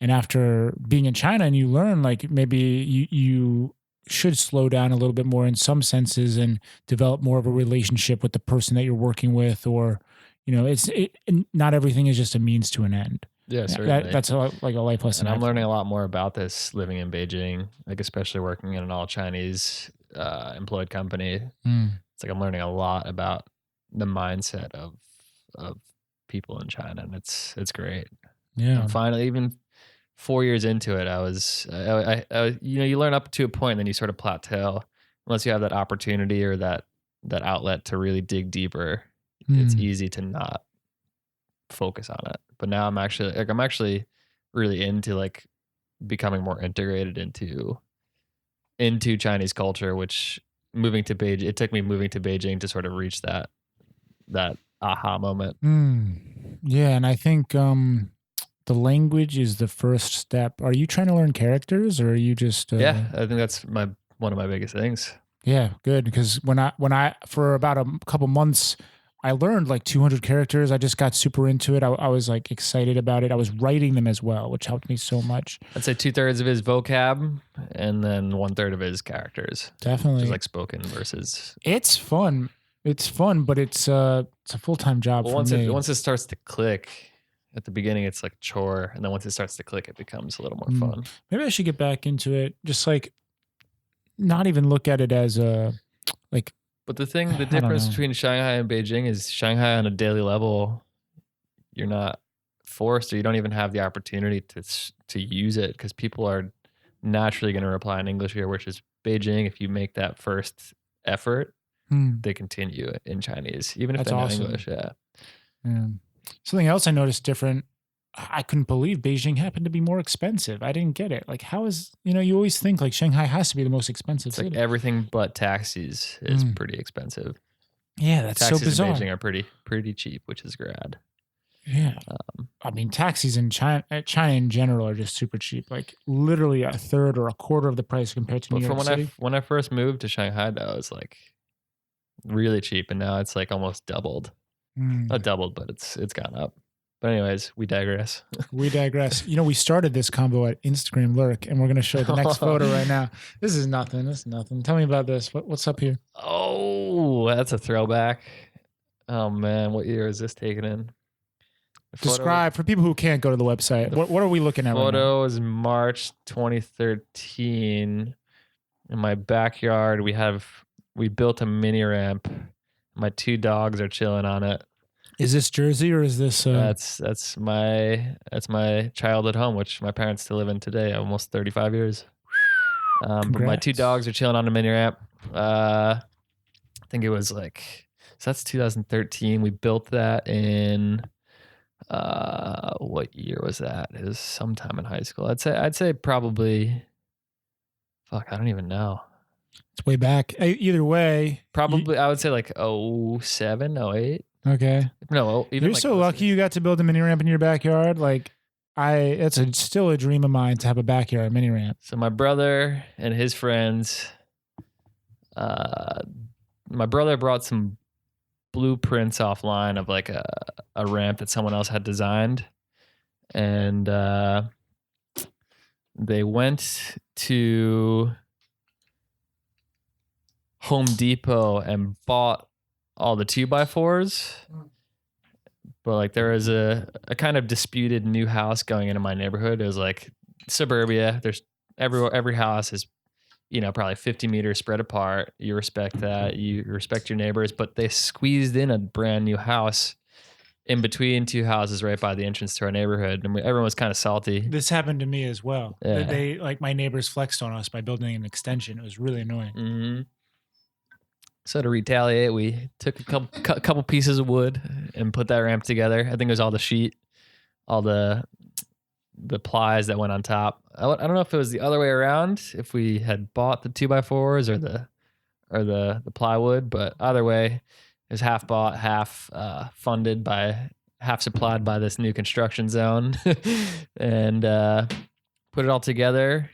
and after being in China, and you learn like maybe you should slow down a little bit more in some senses and develop more of a relationship with the person that you're working with, or not everything is just a means to an end. Yeah, certainly. That's like a life lesson. And I'm learning a lot more about this living in Beijing, like especially working in an all Chinese employed company. It's like I'm learning a lot about the mindset of people in China, and it's great. Yeah. And finally, even 4 years into it, I you learn up to a point, and then you sort of plateau unless you have that opportunity or that outlet to really dig deeper. It's easy to not focus on it. But now I'm actually really into like becoming more integrated into Chinese culture, which it took me moving to Beijing to sort of reach that aha moment. Yeah, and I think the language is the first step. Are you trying to learn characters, or are you just Yeah, I think that's one of my biggest things. Yeah, good, because when I for about a couple months I learned like 200 characters. I just got super into it. I was like excited about it. I was writing them as well, which helped me so much. I'd say 2/3 of his vocab and then 1/3 of his characters. Definitely. Just like spoken versus. It's fun. It's fun, but it's a full-time job for me. Once it starts to click, at the beginning it's like chore, and then once it starts to click, it becomes a little more fun. Maybe I should get back into it. Just like not even look at it as a like. But the difference between Shanghai and Beijing is Shanghai on a daily level, you're not forced, or you don't even have the opportunity to use it, because people are naturally going to reply in English here, which is Beijing. If you make that first effort, they continue in Chinese, even if they know English. Yeah. Something else I noticed different. I couldn't believe Beijing happened to be more expensive. I didn't get it. Like, how is, you always think like Shanghai has to be the most expensive city. Like everything but taxis is pretty expensive. Yeah, that's so bizarre. Taxis in Beijing are pretty cheap, which is rad. Yeah. I mean, taxis in China in general are just super cheap. Like literally a third or a quarter of the price compared to New York City. When I first moved to Shanghai, though, it was like really cheap, and now it's like almost doubled. Not doubled, but it's gone up. But anyways, we digress. We started this combo at Instagram Lurk, and we're going to show the next photo right now. This is nothing. Tell me about this. What's up here? Oh, that's a throwback. Oh, man. What year is this taken in? Describe, for people who can't go to the website, what are we looking at right now? Photo is March 2013. In my backyard, we built a mini ramp. My 2 dogs are chilling on it. Is this Jersey, or is this? That's my childhood home, which my parents still live in today, almost 35 years. But my 2 dogs are chilling on the mini ramp. think it was like, so that's 2013. We built that in, what year was that? It was sometime in high school. I'd say probably, fuck, I don't even know. It's way back. Either way. Probably, I would say like 07, 08. Okay. No, even You're like so lucky you got to build a mini ramp in your backyard. Like, it's still a dream of mine to have a backyard mini ramp. So my brother and his friends, my brother brought some blueprints offline of like a ramp that someone else had designed. And they went to Home Depot and bought all the 2x4s. But like there was a kind of disputed new house going into my neighborhood. It was like suburbia. There's every house is, probably 50 meters spread apart. You respect that. You respect your neighbors. But they squeezed in a brand new house in between two houses right by the entrance to our neighborhood. And everyone was kind of salty. This happened to me as well. Yeah. They like my neighbors flexed on us by building an extension. It was really annoying. Mm-hmm. So to retaliate, we took a couple pieces of wood and put that ramp together. I think it was all the sheet, all the plies that went on top. I don't know if it was the other way around, if we had bought the 2x4s or the plywood, but either way, it was half bought, half funded by, half supplied by this new construction zone, and put it all together.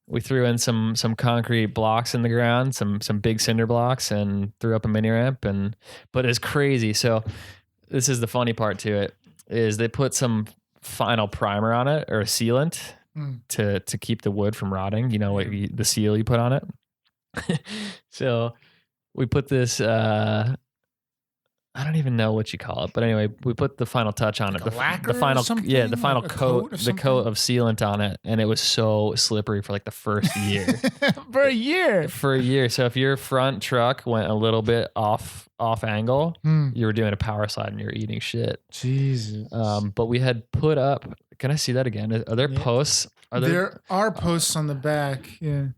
We threw in some concrete blocks in the ground, some big cinder blocks, and threw up a mini ramp. But it's crazy. So this is the funny part to it, is they put some final primer on it, or a sealant, to keep the wood from rotting. The seal you put on it. So we put this. I don't even know what you call it, but anyway, we put the final touch on it. The final, the final coat, the coat of sealant on it, and it was so slippery for like the first year. For a year. So if your front truck went a little bit off angle, you were doing a power slide and you were eating shit. Jesus. But we had put up. Can I see that again? Are there posts? There are posts on the back. Yeah.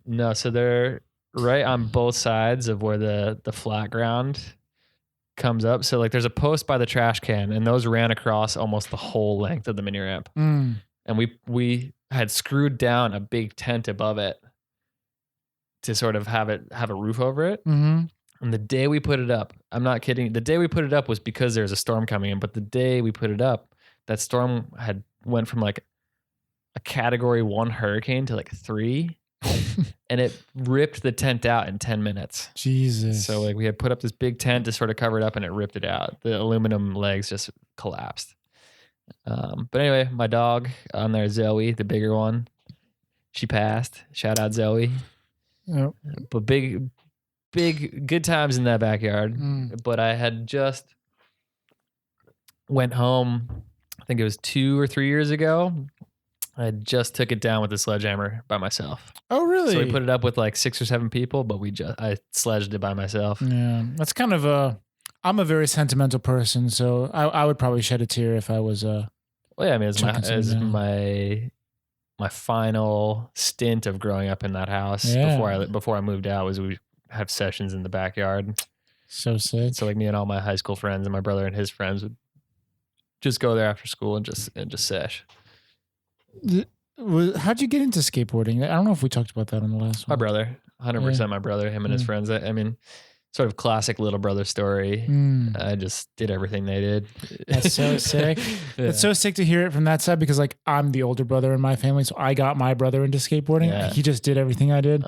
No, so they're right on both sides of where the flat ground comes up. So like there's a post by the trash can, and those ran across almost the whole length of the mini ramp. And we had screwed down a big tent above it to sort of have a roof over it. And the day we put it up, I'm not kidding, the day we put it up was because there was a storm coming in, but the day we put it up, that storm had went from like a category 1 hurricane to like 3. And it ripped the tent out in 10 minutes. Jesus. So like we had put up this big tent to sort of cover it up, and it ripped it out. The aluminum legs just collapsed. But anyway, my dog on there, Zoe, the bigger one, she passed. Shout out Zoe. Yep. But big good times in that backyard. But I had just went home, I think it was 2 or 3 years ago. I just took it down with a sledgehammer by myself. Oh, really? So we put it up with like 6 or 7 people, but I sledged it by myself. Yeah, that's kind of I'm a very sentimental person, so I would probably shed a tear if I was Well, yeah, I mean, it's my final stint of growing up in that house before I moved out, was we have sessions in the backyard. So sick. So like me and all my high school friends and my brother and his friends would just go there after school and just sesh. How'd you get into skateboarding? I don't know if we talked about that on the last one. My brother, 100% my brother, him and his friends. I mean, sort of classic little brother story. I just did everything they did. That's so sick. Yeah. It's so sick to hear it from that side, because like I'm the older brother in my family, so I got my brother into skateboarding. Yeah. He just did everything I did.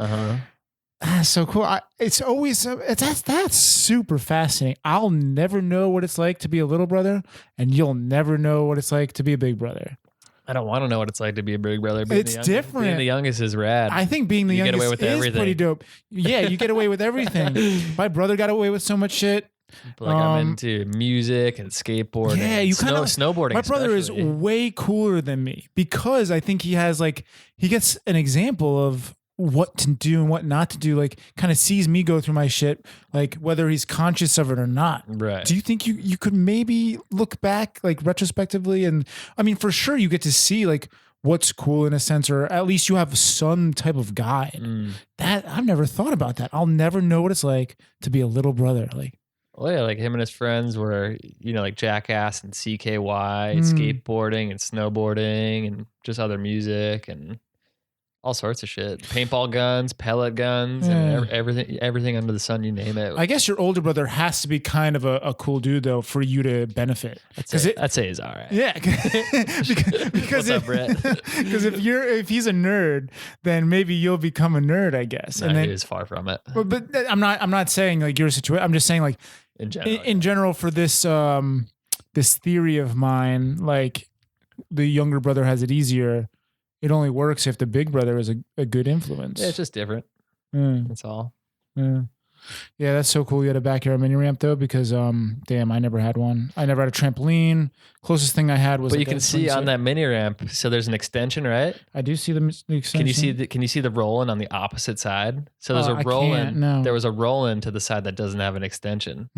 That's so cool. It's always that's super fascinating. I'll never know what it's like to be a little brother, and you'll never know what it's like to be a big brother. I don't want to know what it's like to be a big brother. It's different. Being the youngest is rad. I think being the youngest get away with is everything. Pretty dope. Yeah, you get away with everything. My brother got away with so much shit. But like I'm into music and skateboarding. Yeah, you kind of snowboarding. My brother is way cooler than me, because I think he gets an example of what to do and what not to do, like kind of sees me go through my shit, like whether he's conscious of it or not. Right. Do you think you could maybe look back like retrospectively? And I mean, for sure you get to see like what's cool in a sense, or at least you have some type of guide. That I've never thought about that. I'll never know what it's like to be a little brother. Like, well, yeah, like him and his friends were, like Jackass and CKY, and skateboarding and snowboarding and just other music and all sorts of shit. Paintball guns, pellet guns, and everything under the sun, you name it. I guess your older brother has to be kind of a cool dude though for you to benefit. I'd say he's all right. Yeah, because What's up, Brett? Because if he's a nerd, then maybe you'll become a nerd, I guess. No, and then, he was far from it. But I'm not saying like your situation. I'm just saying like in general for this this theory of mine, like the younger brother has it easier. It only works if the big brother is a good influence. Yeah, it's just different. That's all. Yeah, that's so cool. You had a backyard mini ramp though, because damn, I never had one. I never had a trampoline. Closest thing I had was. But you can see on that mini ramp. So there's an extension, right? I do see the extension. Can you see the roll-in on the opposite side? So there's a roll-in. No. There was a roll-in to the side that doesn't have an extension.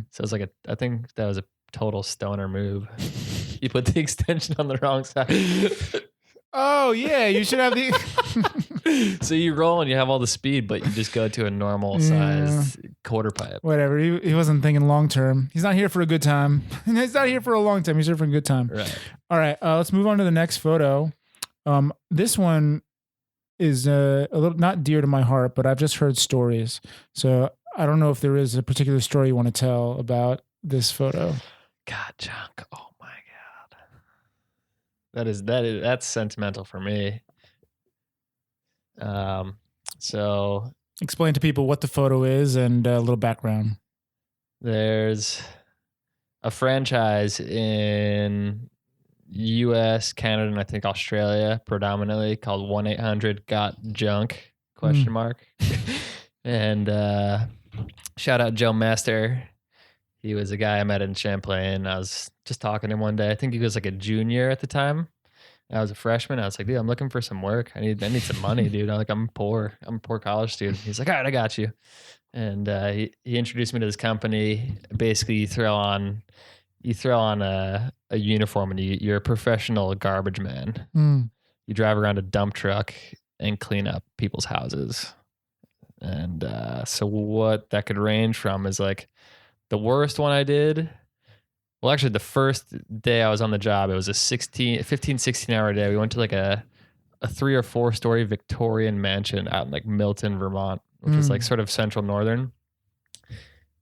So it's like I think that was a total stoner move. You put the extension on the wrong side. Oh yeah, you should have the. So you roll and you have all the speed, but you just go to a normal size quarter pipe. Whatever. He wasn't thinking long term. He's not here for a good time. He's not here for a long time. He's here for a good time. Right. All right. Let's move on to the next photo. This one is a little not dear to my heart, but I've just heard stories. So I don't know if there is a particular story you want to tell about this photo. God, junk. Oh my God. That's sentimental for me. So explain to people what the photo is and a little background. There's a franchise in US, Canada, and I think Australia predominantly called 1-800-GOT-JUNK ? And shout out Joe Master. He was a guy I met in Champlain. I was just talking to him one day. I think he was like a junior at the time. I was a freshman. I was like, dude, I'm looking for some work. I need some money, dude. I'm poor. I'm a poor college student. He's like, all right, I got you. And he introduced me to this company. Basically, you throw on a uniform and you're a professional garbage man. You drive around a dump truck and clean up people's houses. And so what that could range from is like the worst one I did. Well, actually, the first day I was on the job, it was a 16 hour day. We went to like a 3 or 4 story Victorian mansion out in like Milton, Vermont, which is like sort of central northern.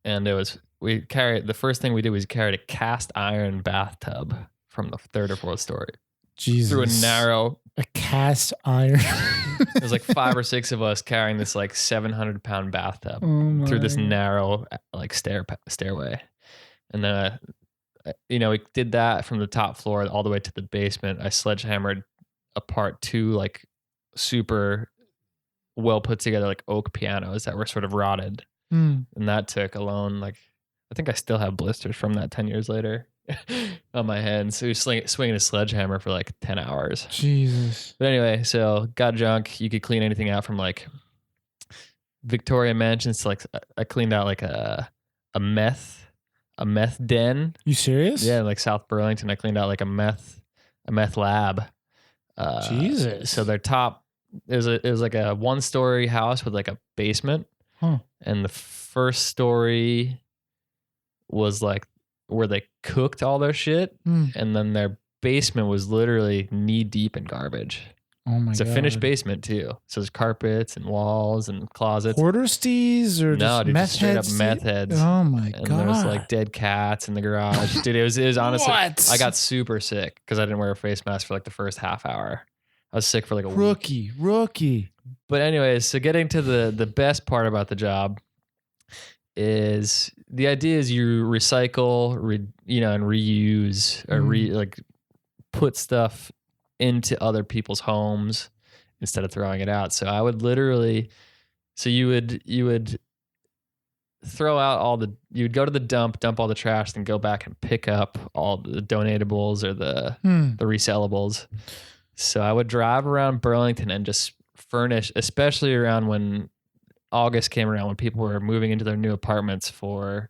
And the first thing we did was carried a cast iron bathtub from the 3rd or 4th story. Jesus. Through a cast iron. It was like 5 or 6 of us carrying this like 700-pound bathtub through this narrow like stairway. And then we did that from the top floor all the way to the basement. I sledgehammered apart 2 like super well put together like oak pianos that were sort of rotted. And that took alone like, I think I still have blisters from that 10 years later on my hands. So swinging a sledgehammer for like 10 hours. Jesus. But anyway, so got junk. You could clean anything out from like Victorian mansions to like, I cleaned out like a meth den. You serious? Yeah, like South Burlington. I cleaned out like a meth lab. Jesus. So their top, it was like a 1-story house with like a basement. And the first story was like where they cooked all their shit. And then their basement was literally knee deep in garbage. Oh my God. It's a finished basement too. So there's carpets and walls and closets. Hoarder stees or just meth straight heads? up meth heads. Oh my God. And there was like dead cats in the garage. Dude, it was honestly, What? I got super sick because I didn't wear a face mask for like the first half hour. I was sick for like a week. Rookie. But anyways, so getting to the best part about the job is the idea is you recycle, and reuse or like put stuff into other people's homes instead of throwing it out. So I would literally, you would throw out you would go to the dump all the trash, then go back and pick up all the donatables or the resellables. So I would drive around Burlington and just furnish, especially around when August came around, when people were moving into their new apartments for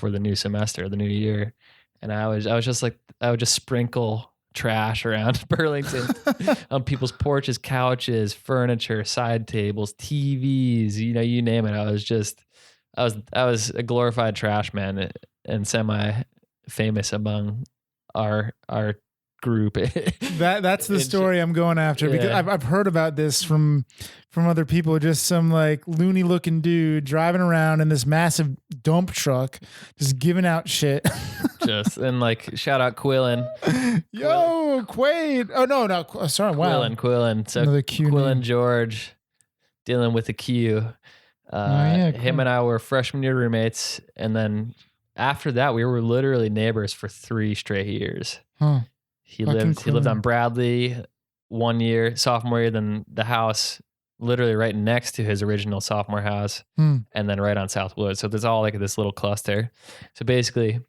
the new semester, the new year. And I would just sprinkle trash around Burlington on people's porches, couches, furniture, side tables, TVs, you name it. I was a glorified trash man and semi famous among our group. That's the story I'm going after, because I've heard about this from other people. Just some like loony looking dude driving around in this massive dump truck, just giving out shit. And like shout out Quillen. Yo, Quaid. Oh no, sorry. Wow. Quillen. So Another Q Quillen name. George dealing with the Q. Him and I were freshman year roommates, and then after that we were literally neighbors for 3 straight years. Huh. He lived on Bradley 1 year, sophomore year, then the house literally right next to his original sophomore house, and then right on Southwood. So there's all like this little cluster. So basically,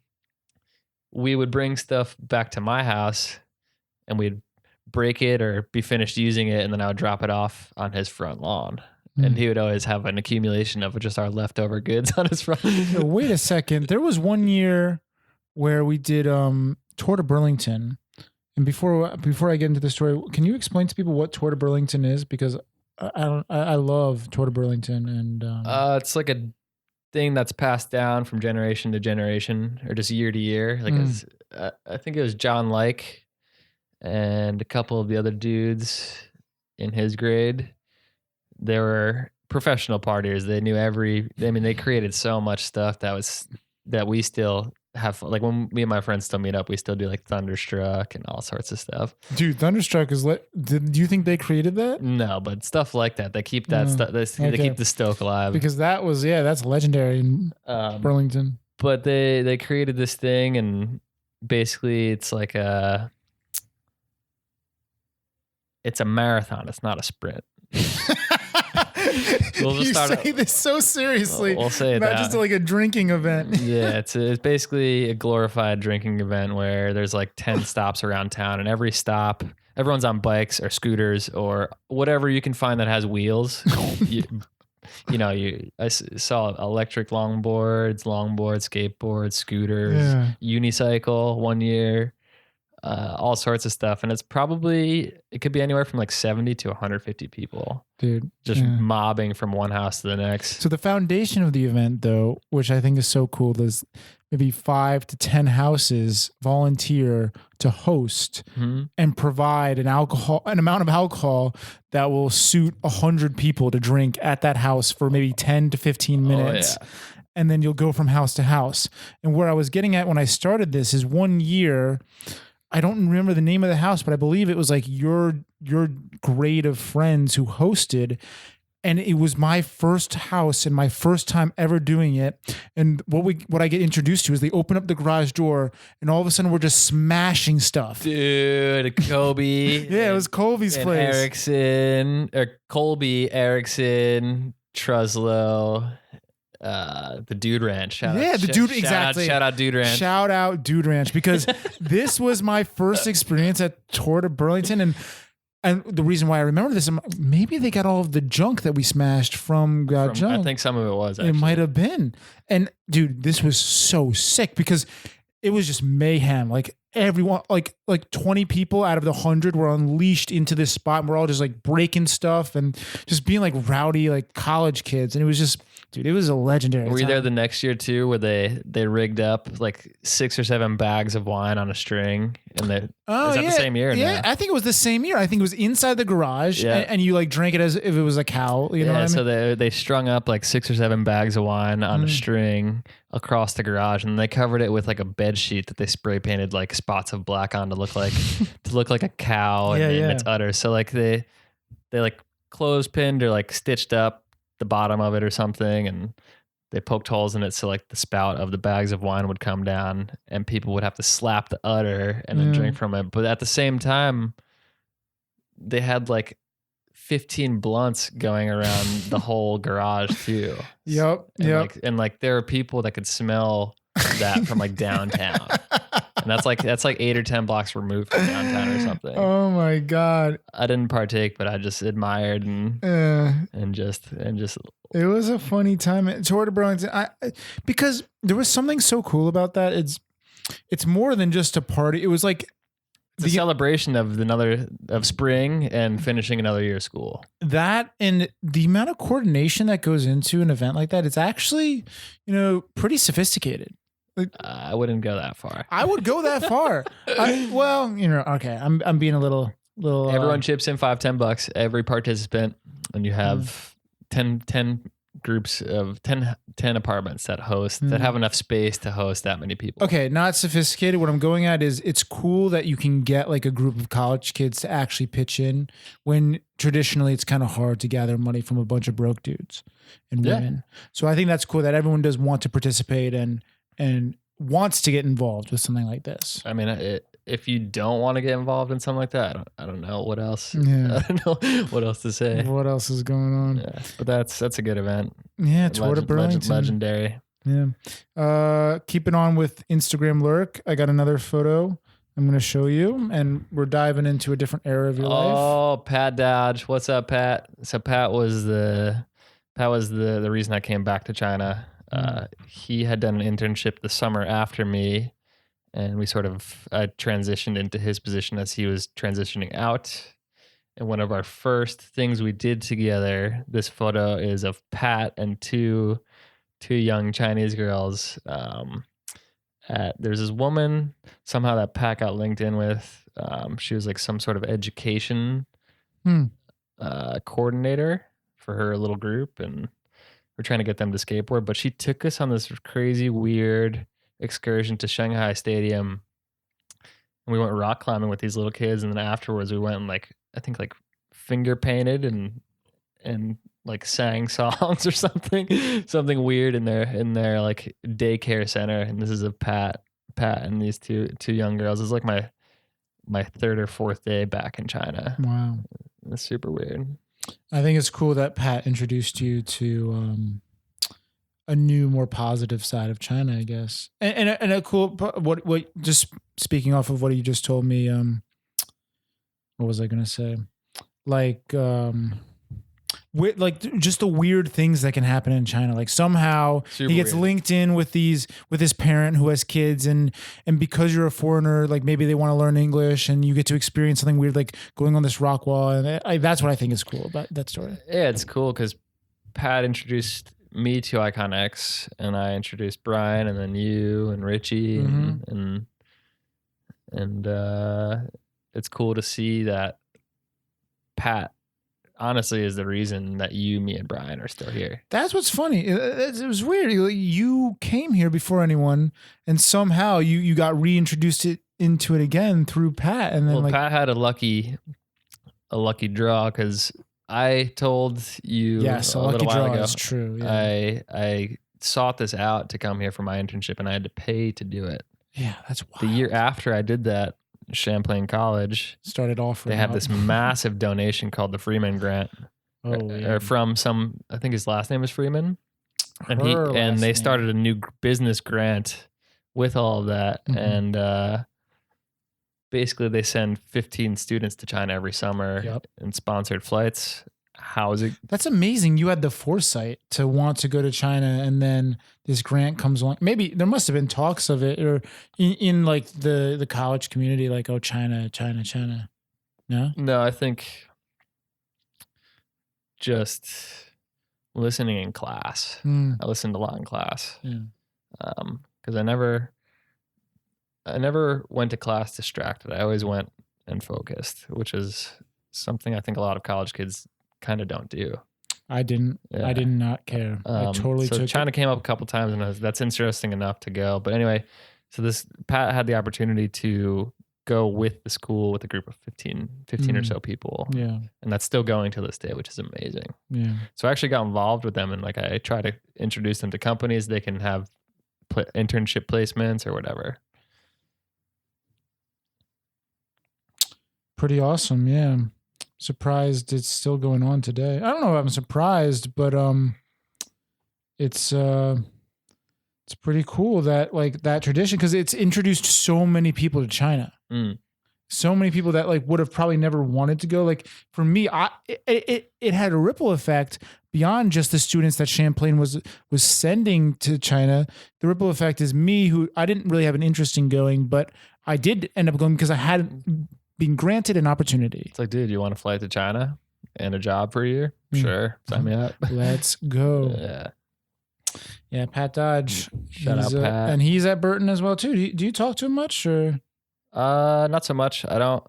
we would bring stuff back to my house, and we'd break it or be finished using it, and then I would drop it off on his front lawn. And he would always have an accumulation of just our leftover goods on his front. Wait a second. There was 1 year where we did Tour to Burlington. And before I get into the story, can you explain to people what Tour to Burlington is? Because I love Tour to Burlington, and it's like a thing that's passed down from generation to generation, or just year to year. Like I think it was John Like and a couple of the other dudes in his grade. They were professional partiers. They knew they created so much stuff that we still have. Like when me and my friends still meet up, we still do like Thunderstruck and all sorts of stuff. Dude, Thunderstruck is do you think they created that? No, but stuff like that. They keep that stuff. They keep the stoke alive. Because that's legendary in Burlington. But they created this thing, and basically it's like it's a marathon. It's not a sprint. You say this so seriously. We'll say not just like a drinking event. Yeah, it's basically a glorified drinking event where there's like 10 stops around town, and every stop, everyone's on bikes or scooters or whatever you can find that has wheels. I saw electric longboards, skateboards, scooters, unicycle 1 year. All sorts of stuff, and it could be anywhere from like 70 to 150 people, dude, just mobbing from one house to the next. So the foundation of the event, though, which I think is so cool, is maybe 5 to 10 houses volunteer to host and provide an amount of alcohol that will suit 100 people to drink at that house for maybe 10 to 15 minutes. Oh, yeah. And then you'll go from house to house. And where I was getting at when I started this is 1 year, I don't remember the name of the house, but I believe it was like your grade of friends who hosted, and it was my first house and my first time ever doing it. And what I get introduced to is they open up the garage door, and all of a sudden we're just smashing stuff. Dude, Kobe. Yeah, it was Colby's place. Colby, Erickson, Truslow. The Dude Ranch. Shout out Dude Ranch. Shout out Dude Ranch, because this was my first experience at Tour to Burlington, and the reason why I remember this, maybe they got all of the junk that we smashed from Junk. I think some of it was. Actually. It might have been. And dude, this was so sick because it was just mayhem. Like everyone, like 20 people out of the 100 were unleashed into this spot, and we're all just like breaking stuff and just being like rowdy, like college kids, and it was just. Dude, it was a legendary time. Were you there the next year too, where they rigged up like 6 or 7 bags of wine on a string? And is that the same year? Yeah, I think it was the same year. I think it was inside the garage, and you like drank it as if it was a cow. You know what I mean? So they strung up like 6 or 7 bags of wine on a string across the garage, and they covered it with like a bed sheet that they spray painted like spots of black on to look like a cow and its udder. So like they like clothespinned or like stitched up the bottom of it or something, and they poked holes in it so like the spout of the bags of wine would come down, and people would have to slap the udder and then drink from it. But at the same time, they had like 15 blunts going around the whole garage too. Yep. And there are people that could smell that from like downtown. And that's like 8 or 10 blocks removed from downtown or something. Oh my God. I didn't partake, but I just admired and just it was a funny time at Tour to Burlington. Because there was something so cool about that. It's more than just a party. It was like a celebration of spring and finishing another year of school. That and the amount of coordination that goes into an event like that, it's actually, pretty sophisticated. I wouldn't go that far. I would go that far. Okay. I'm being a little. Everyone chips in $5-10 every participant, and you have 10 groups of 10 apartments that have enough space to host that many people. Okay, not sophisticated. What I'm going at is it's cool that you can get like a group of college kids to actually pitch in when traditionally it's kind of hard to gather money from a bunch of broke dudes and women. So I think that's cool that everyone does want to participate and wants to get involved with something like this. I mean, if you don't want to get involved in something like that, I don't know what else. Yeah. I don't know what else to say. What else is going on? Yeah, but that's a good event. Yeah, Tour de Burlington. Legendary. Yeah. Keeping on with Instagram lurk, I got another photo I'm going to show you, and we're diving into a different era of your life. Oh, Pat Dodge. What's up, Pat? So Pat was the reason I came back to China. He had done an internship the summer after me, and we sort of transitioned into his position as he was transitioning out. And one of our first things we did together, this photo is of Pat and two young Chinese girls. There's this woman somehow that Pat got linked in with. She was like some sort of education coordinator for her little group, and we're trying to get them to skateboard. But she took us on this crazy, weird excursion to Shanghai Stadium, and we went rock climbing with these little kids, and then afterwards we went and I think finger painted and like sang songs or something weird in their like daycare center. And this is a Pat and these two young girls. It's like my third or fourth day back in China. Wow, it's super weird. I think it's cool that Pat introduced you to a new, more positive side of China, I guess. And a cool, what just speaking off of what you just told me, what was I going to say? Just the weird things that can happen in China. Like somehow he gets linked in with his parent who has kids, and because you're a foreigner, like maybe they want to learn English and you get to experience something weird, like going on this rock wall. And that's what I think is cool about that story. Yeah, it's cool because Pat introduced me to Icon X, and I introduced Brian, and then you and Richie, and it's cool to see that Pat honestly is the reason that me and Brian are still here. That's what's funny. It was weird. You came here before anyone, and somehow you got reintroduced into it again through Pat. And then Pat had a lucky draw because I told you yes, a lucky draw is true. Yeah. I sought this out to come here for my internship, and I had to pay to do it. Yeah, that's wild. The year after I did that, Champlain College started offering. They had this massive donation called the Freeman Grant, or from I think his last name is Freeman, and they started a new business grant with all of that, and basically they send 15 students to China every summer and sponsored flights. Housing. That's amazing. You had the foresight to want to go to China, and then this grant comes along. Maybe there must have been talks of it, or in like the college community, like, oh, China. No, I think just listening in class. I listened a lot in class. Because I never went to class distracted. I always went and focused, which is something I think a lot of college kids kind of don't do. I didn't. Yeah. I did not care. I totally took China came up a couple times, and that's interesting enough to go. But anyway, so this Pat had the opportunity to go with the school with a group of 15 or so people. Yeah. And that's still going to this day, which is amazing. Yeah. So I actually got involved with them, and like I try to introduce them to companies they can have internship placements or whatever. Pretty awesome. Yeah. Surprised it's still going on today. I don't know if I'm surprised, but it's pretty cool that like that tradition, because it's introduced so many people to China. so many people that like would have probably never wanted to go. Like for me, it had a ripple effect beyond just the students that Champlain was sending to China. The ripple effect is me, who I didn't really have an interest in going, but I did end up going because I hadn't been granted an opportunity. It's like, dude, you want to fly to China and a job for a year? Sure, sign me up. Let's go. Yeah. Yeah, Pat Dodge. Shout out, Pat. And he's at Burton as well too. Do you talk to him much or? Not so much. I don't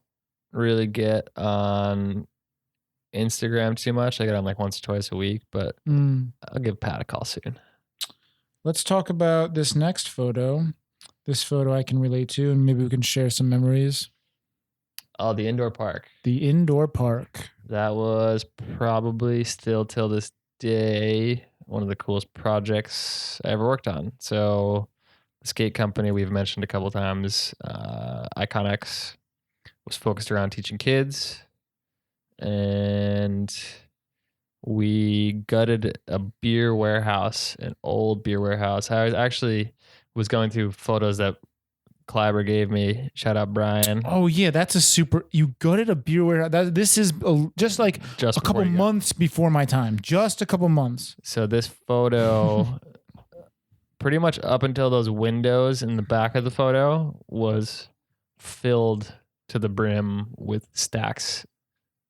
really get on Instagram too much. I get on like once or twice a week, but I'll give Pat a call soon. Let's talk about this next photo. This photo I can relate to, and maybe we can share some memories. Oh, the indoor park. The indoor park. That was probably still till this day one of the coolest projects I ever worked on. So the skate company we've mentioned a couple of times, Iconix, was focused around teaching kids, and we gutted a beer warehouse, an old beer warehouse. I was going through photos that Kleiber gave me. Shout out Brian. Oh yeah, that's a super. You gutted a beer warehouse. This is just a couple months before my time. Just a couple months. So this photo, pretty much up until those windows in the back of the photo, was filled to the brim with stacks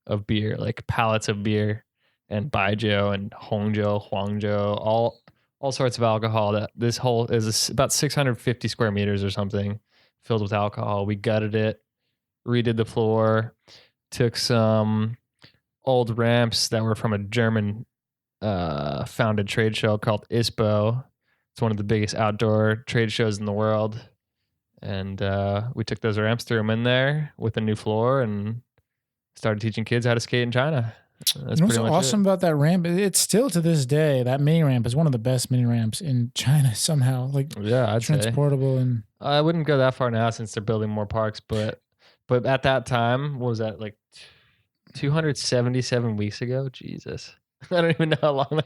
of beer, like pallets of beer, and baijiu and hongjiu, huangjiu, all sorts of alcohol. That this whole is about 650 square meters or something, filled with alcohol. We gutted it, redid the floor, took some old ramps that were from a German founded trade show called ISPO. It's one of the biggest outdoor trade shows in the world. And we took those ramps, threw them in there with a new floor, and started teaching kids how to skate in China. That's what's awesome about that ramp? It's still to this day, that mini ramp is one of the best mini ramps in China somehow. Like, yeah, I'd transportable say. And I wouldn't go that far now since they're building more parks, but at that time, what was that, like 277 weeks ago? Jesus. I don't even know how long.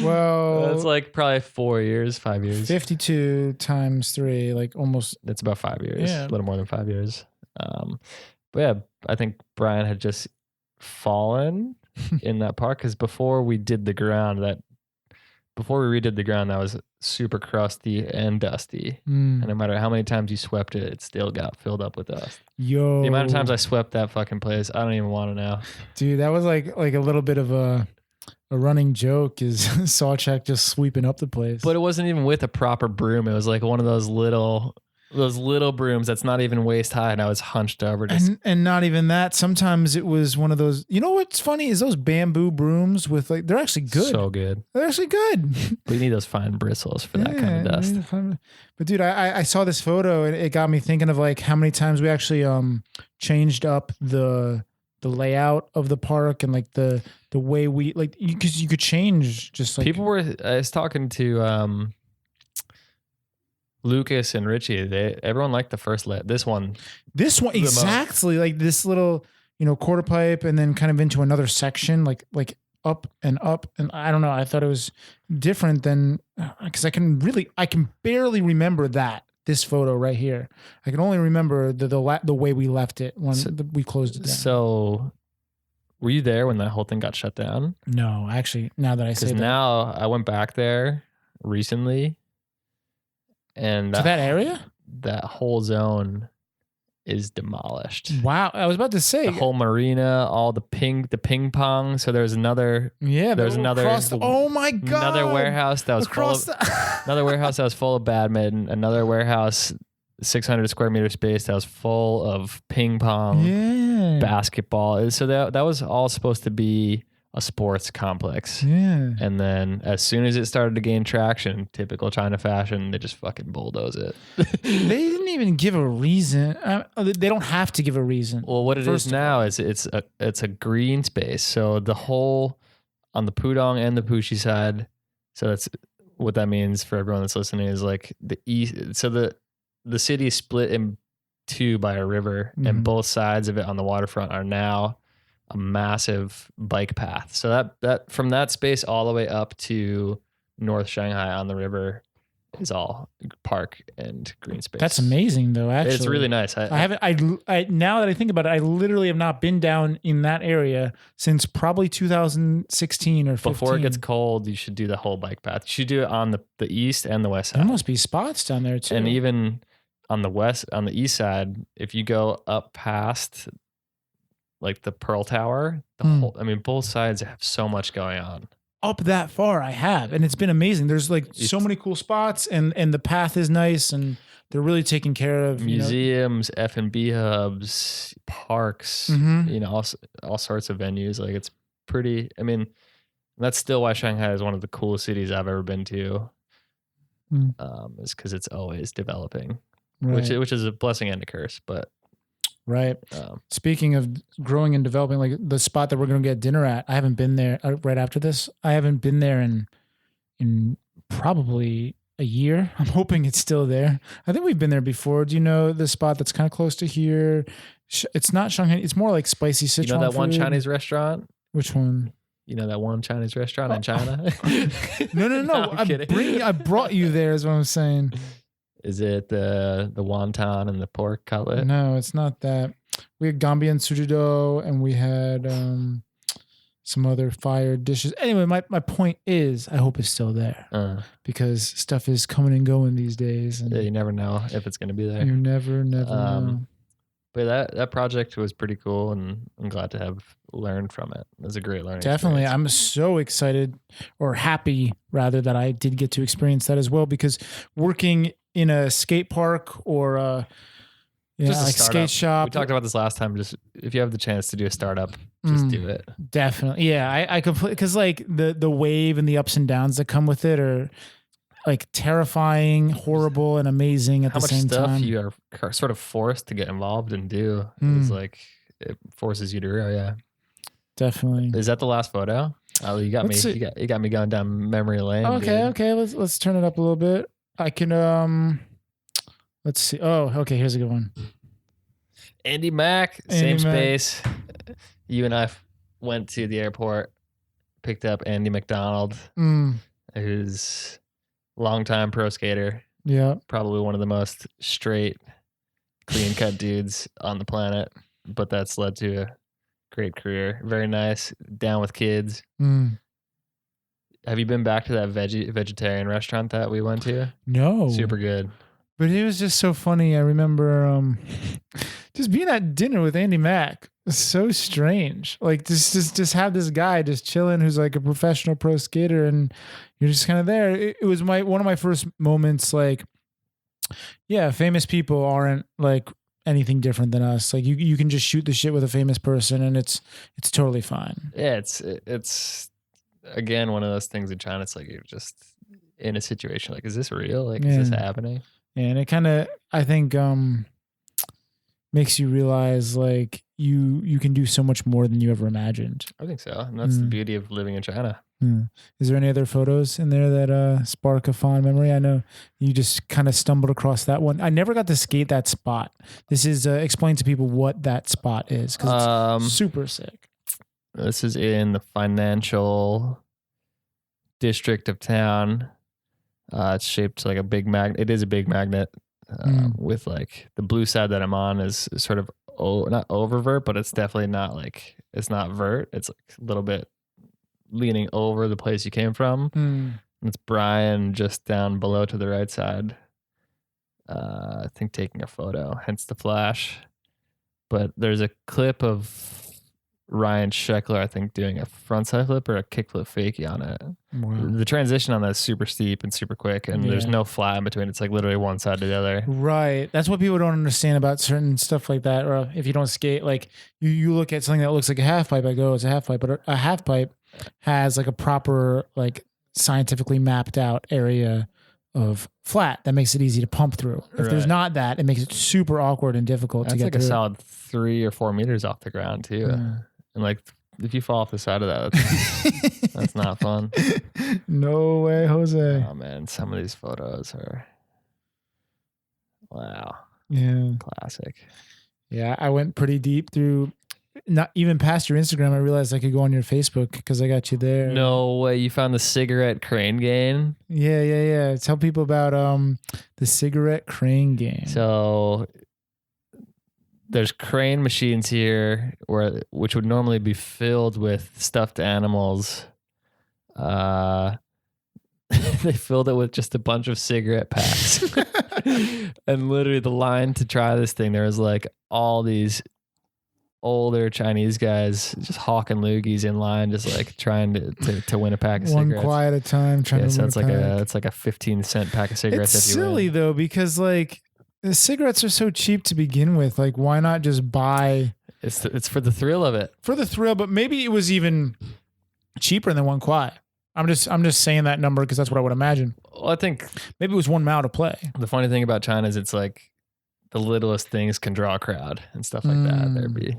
Well, it's like probably 4 years, 5 years. 52 times 3, like almost. It's about 5 years. Yeah. A little more than 5 years. But yeah, I think Brian had just fallen in that park because before we redid the ground, that was super crusty and dusty. And no matter how many times you swept it, it still got filled up with dust. Yo, the amount of times I swept that fucking place, I don't even want to know. Dude, that was like a little bit of a running joke is Sawchak just sweeping up the place. But it wasn't even with a proper broom. It was like one of those little brooms that's not even waist high, and I was hunched over. And not even that. Sometimes it was one of those. You know what's funny is those bamboo brooms with like they're actually good. So good. They're actually good. But you need those fine bristles for that kind of dust. But dude, I saw this photo and it got me thinking of like how many times we actually changed up the layout of the park and like the way we like because you could change just like people were. I was talking to Lucas and Richie. Everyone liked the first this one exactly like this little quarter pipe and then kind of into another section like up and I don't know, I thought it was different than because I can barely remember this photo right here. I can only remember the way we left it when we closed it down. So were you there when that whole thing got shut down? No, actually, now that I say that. Now I went back there recently. And to that area? That whole zone is demolished. Wow. I was about to say. The whole marina, all the ping pong. So there's another. Yeah, there's another. Oh my God. Another warehouse that was another warehouse that was full of badminton. Another warehouse, 600 square meter space that was full of ping pong, basketball. So that was all supposed to be a sports complex. Yeah. And then as soon as it started to gain traction, typical China fashion, they just fucking bulldoze it. They didn't even give a reason. They don't have to give a reason. Well, what it is now is it's a green space. So the whole on the Pudong and the Puxi side. So that's what that means for everyone that's listening is like the east. So the city is split in two by a river, and both sides of it on the waterfront are now a massive bike path. So that from that space all the way up to North Shanghai on the river is all park and green space. That's amazing, though. Actually, It's really nice. I haven't. I now that I think about it, I literally have not been down in that area since probably 2016 or 15. Before it gets cold, you should do the whole bike path. You should do it on the east and the west side. There must be spots down there too. And even on the east side, if you go up past like the Pearl Tower, both sides have so much going on. Up that far, I have, and it's been amazing. There's like so many cool spots, and the path is nice, and they're really taking care of museums, F&B hubs, parks, all sorts of venues. Like it's pretty. I mean, that's still why Shanghai is one of the coolest cities I've ever been to. Is because it's always developing, right. which is a blessing and a curse, but. Right. Speaking of growing and developing, like the spot that we're going to get dinner at, I haven't been there right after this. I haven't been there in probably a year. I'm hoping it's still there. I think we've been there before. Do you know the spot that's kind of close to here? It's not Shanghai. It's more like spicy Sichuan. You know that food. one Chinese restaurant? Which one? You know that one Chinese restaurant in China? No. I brought you there is what I'm saying. Is it the wonton and the pork cutlet? No, it's not that. We had Gambian sujido and we had some other fire dishes. Anyway, my point is I hope it's still there because stuff is coming and going these days. And yeah, you never know if it's going to be there. You never know. But that project was pretty cool, and I'm glad to have learned from it. It was a great learning Definitely. experience. I'm so excited, or happy rather, that I did get to experience that as well, because working in a skate park or just a like skate shop. We talked about this last time. Just if you have the chance to do a startup, just do it. Definitely. Yeah. I completely, because like the wave and the ups and downs that come with it are like terrifying, horrible, and amazing at the same time. How much stuff you are sort of forced to get involved and do. It's like, it forces you to grow. Yeah. Definitely. Is that the last photo? Oh, you got you got me going down memory lane. Okay. Dude. Okay. Let's turn it up a little bit. I can, let's see. Oh, okay. Here's a good one. Andy Mack, same space. You and I went to the airport, picked up Andy McDonald, who's longtime pro skater. Yeah. Probably one of the most straight, clean cut dudes on the planet. But that's led to a great career. Very nice. Down with kids. Have you been back to that vegetarian restaurant that we went to? No. Super good. But it was just so funny. I remember just being at dinner with Andy Mack. It's so strange. Like just have this guy just chilling who's like a professional pro skater, and you're just kind of there. It was one of my first moments. Like, yeah, famous people aren't like anything different than us. Like you can just shoot the shit with a famous person, and it's totally fine. Yeah, it's again one of those things in China. It's like you're just in a situation like, is this real? Like, is this happening? Yeah, and it kind of, I think, makes you realize like you can do so much more than you ever imagined. I think so, and that's the beauty of living in China. Is there any other photos in there that spark a fond memory? I know you just kind of stumbled across that one. I never got to skate that spot. This is explain to people what that spot is, because it's super sick. This is in the financial district of town. It's shaped like a big magnet. It is a big magnet with like the blue side that I'm on is sort of not oververt, but it's definitely not like, it's not vert. It's like a little bit leaning over the place you came from. It's Brian just down below to the right side. I think taking a photo, hence the flash. But there's a clip of Ryan Sheckler, I think, doing a frontside flip or a kickflip fakie on it. Wow. The transition on that is super steep and super quick, and there's no flat in between. It's like literally one side to the other. Right. That's what people don't understand about certain stuff like that. Or if you don't skate, like you look at something that looks like a half pipe, I go, it's a half pipe. But a half pipe has like a proper, like scientifically mapped out area of flat that makes it easy to pump through. If there's not that, it makes it super awkward and difficult to get through. That's like a solid 3 or 4 meters off the ground too. And like, if you fall off the side of that, that's not fun. No way, Jose. Oh man, some of these photos are, wow. Yeah. Classic. Yeah, I went pretty deep through. not even past your Instagram, I realized I could go on your Facebook because I got you there. No way. You found the cigarette crane game? Yeah. Tell people about the cigarette crane game. So there's crane machines here which would normally be filled with stuffed animals. They filled it with just a bunch of cigarette packs. And literally the line to try this thing, there was like all these older Chinese guys just hawking loogies in line, just like trying to win a pack of cigarettes. One quiet at a time, trying to win it's like a 15-cent pack of cigarettes. It's if you silly win. though, because like the cigarettes are so cheap to begin with. Like, why not just buy? It's for the thrill of it. For the thrill, but maybe it was even cheaper than one quiet. I'm just saying that number because that's what I would imagine. Well, I think maybe it was 1 mile to play. The funny thing about China is it's like the littlest things can draw a crowd and stuff like that. There'd be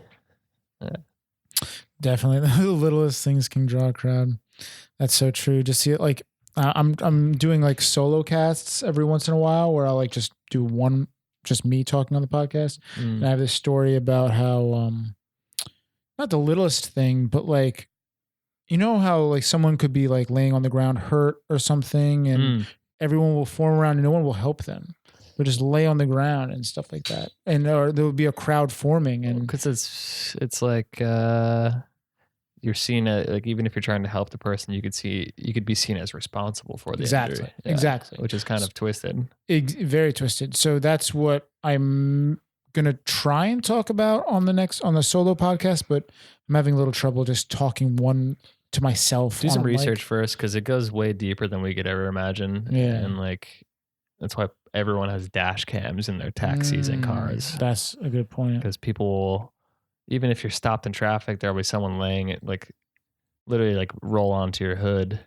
definitely the littlest things can draw a crowd. That's so true. Just see it like I'm doing like solo casts every once in a while where I'll like just do one, just me talking on the podcast. And I have this story about how not the littlest thing, but like, you know how like someone could be like laying on the ground hurt or something and everyone will form around and no one will help them. They'll just lay on the ground and stuff like that. And or there would be a crowd forming. And because it's like you're seen like even if you're trying to help the person, you could be seen as responsible for the injury. Yeah, exactly. Which is kind of twisted. Very twisted. So that's what I'm going to try and talk about on the solo podcast, but I'm having a little trouble just talking one to myself. Do some research first because it goes way deeper than we could ever imagine. Yeah. And like that's why everyone has dash cams in their taxis and cars. That's a good point. Because people will, even if you're stopped in traffic, there'll be someone laying it like literally like roll onto your hood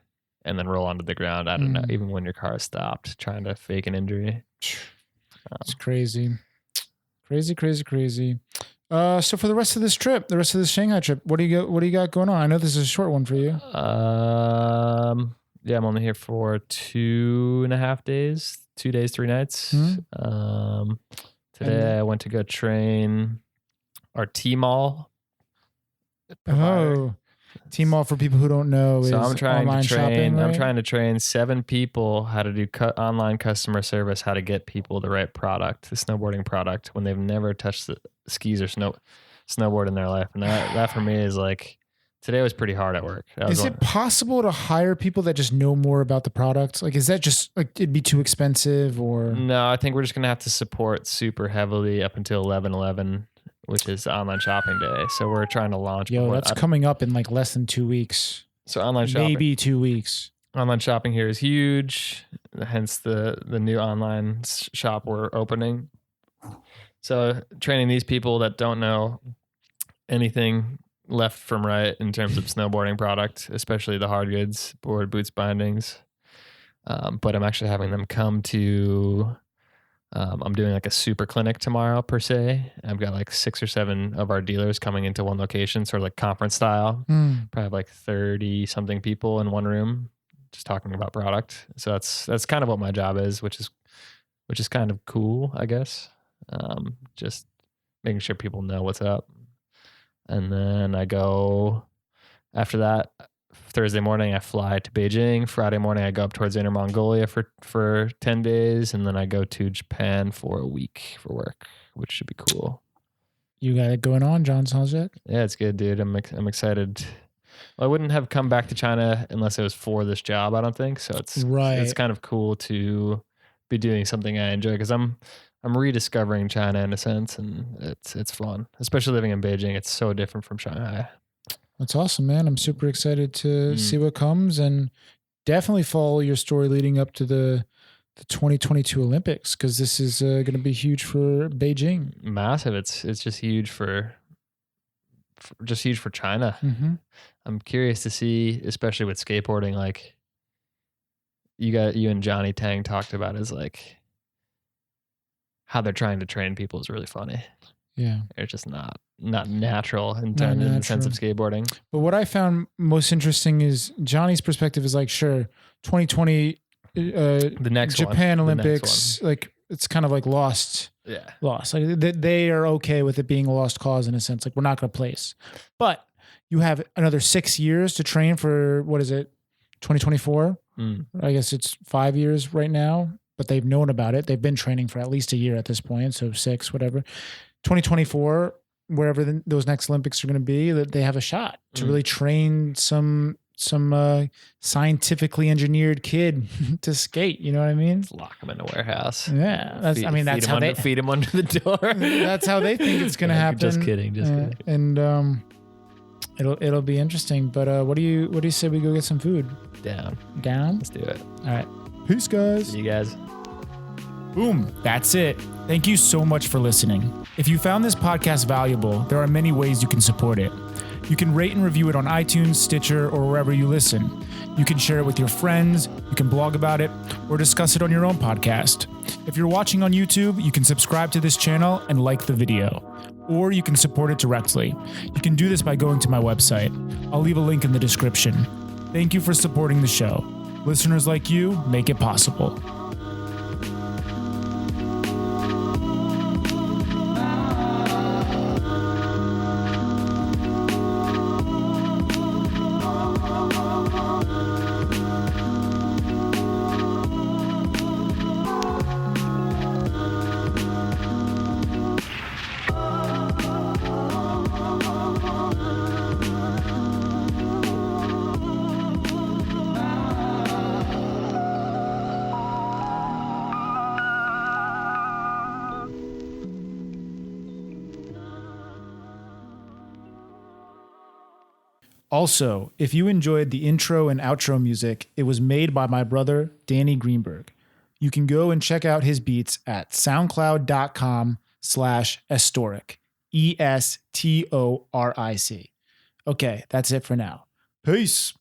and then roll onto the ground. I don't know, even when your car is stopped, trying to fake an injury. It's crazy. Crazy. So for the rest of this trip, the rest of this Shanghai trip, what do you got going on? I know this is a short one for you. Yeah, I'm only here for 2.5 days, 2 days, 3 nights. Today I went to go train our T-Mall. T-Mall, for people who don't know, so is I'm trying online to train. shopping, right? I'm trying to train 7 people how to do online customer service, how to get people the right product, the snowboarding product, when they've never touched the skis or snowboard in their life. And that for me is like, today was pretty hard at work. Is it possible to hire people that just know more about the product? Like, is that just like it'd be too expensive or? No, I think we're just gonna have to support super heavily up until 11/11. Which is online shopping day. So we're trying to launch. That's coming up in like less than 2 weeks. So online shopping. Maybe 2 weeks. Online shopping here is huge. Hence the new online shop we're opening. So training these people that don't know anything left from right in terms of snowboarding product, especially the hard goods, board, boots, bindings. But I'm actually having them come to... I'm doing like a super clinic tomorrow per se. I've got like 6 or 7 of our dealers coming into one location, sort of like conference style. Probably have like 30 something people in one room, just talking about product. So that's kind of what my job is, which is kind of cool, I guess. Just making sure people know what's up. And then I go after that. Thursday morning, I fly to Beijing. Friday morning, I go up towards Inner Mongolia for 10 days. And then I go to Japan for a week for work, which should be cool. You got it going on, John Sawchak? Yeah, it's good, dude. I'm excited. Well, I wouldn't have come back to China unless it was for this job, I don't think. So it's kind of cool to be doing something I enjoy because I'm rediscovering China in a sense, and it's fun, especially living in Beijing. It's so different from Shanghai. That's awesome, man. I'm super excited to see what comes and definitely follow your story leading up to the 2022 Olympics because this is going to be huge for Beijing. Massive. It's just huge for China. Mm-hmm. I'm curious to see, especially with skateboarding, like you and Johnny Tang talked about is like how they're trying to train people is really funny. Yeah. It's just not natural in the sense of skateboarding. But what I found most interesting is Johnny's perspective is like, sure, 2020, the next Japan one. Olympics, like it's kind of like lost. Yeah. Lost. Like they are okay with it being a lost cause in a sense. Like we're not going to place, but you have another 6 years to train for, what is it? 2024. I guess it's 5 years right now, but they've known about it. They've been training for at least a year at this point. So 6, whatever, 2024, wherever those next Olympics are going to be, that they have a shot to really train some scientifically engineered kid to skate. You know what I mean? Lock them in a warehouse. Yeah. That's how they feed them under the door. That's how they think it's going to happen. Just kidding. And it'll be interesting. But what do you say we go get some food? Down. Let's do it. All right. Peace, guys. See you guys. Boom. That's it. Thank you so much for listening. If you found this podcast valuable, there are many ways you can support it. You can rate and review it on iTunes, Stitcher, or wherever you listen. You can share it with your friends, you can blog about it, or discuss it on your own podcast. If you're watching on YouTube, you can subscribe to this channel and like the video, or you can support it directly. You can do this by going to my website. I'll leave a link in the description. Thank you for supporting the show. Listeners like you make it possible. Also, if you enjoyed the intro and outro music, it was made by my brother, Danny Greenberg. You can go and check out his beats at soundcloud.com/estoric. ESTORIC. Okay, that's it for now. Peace.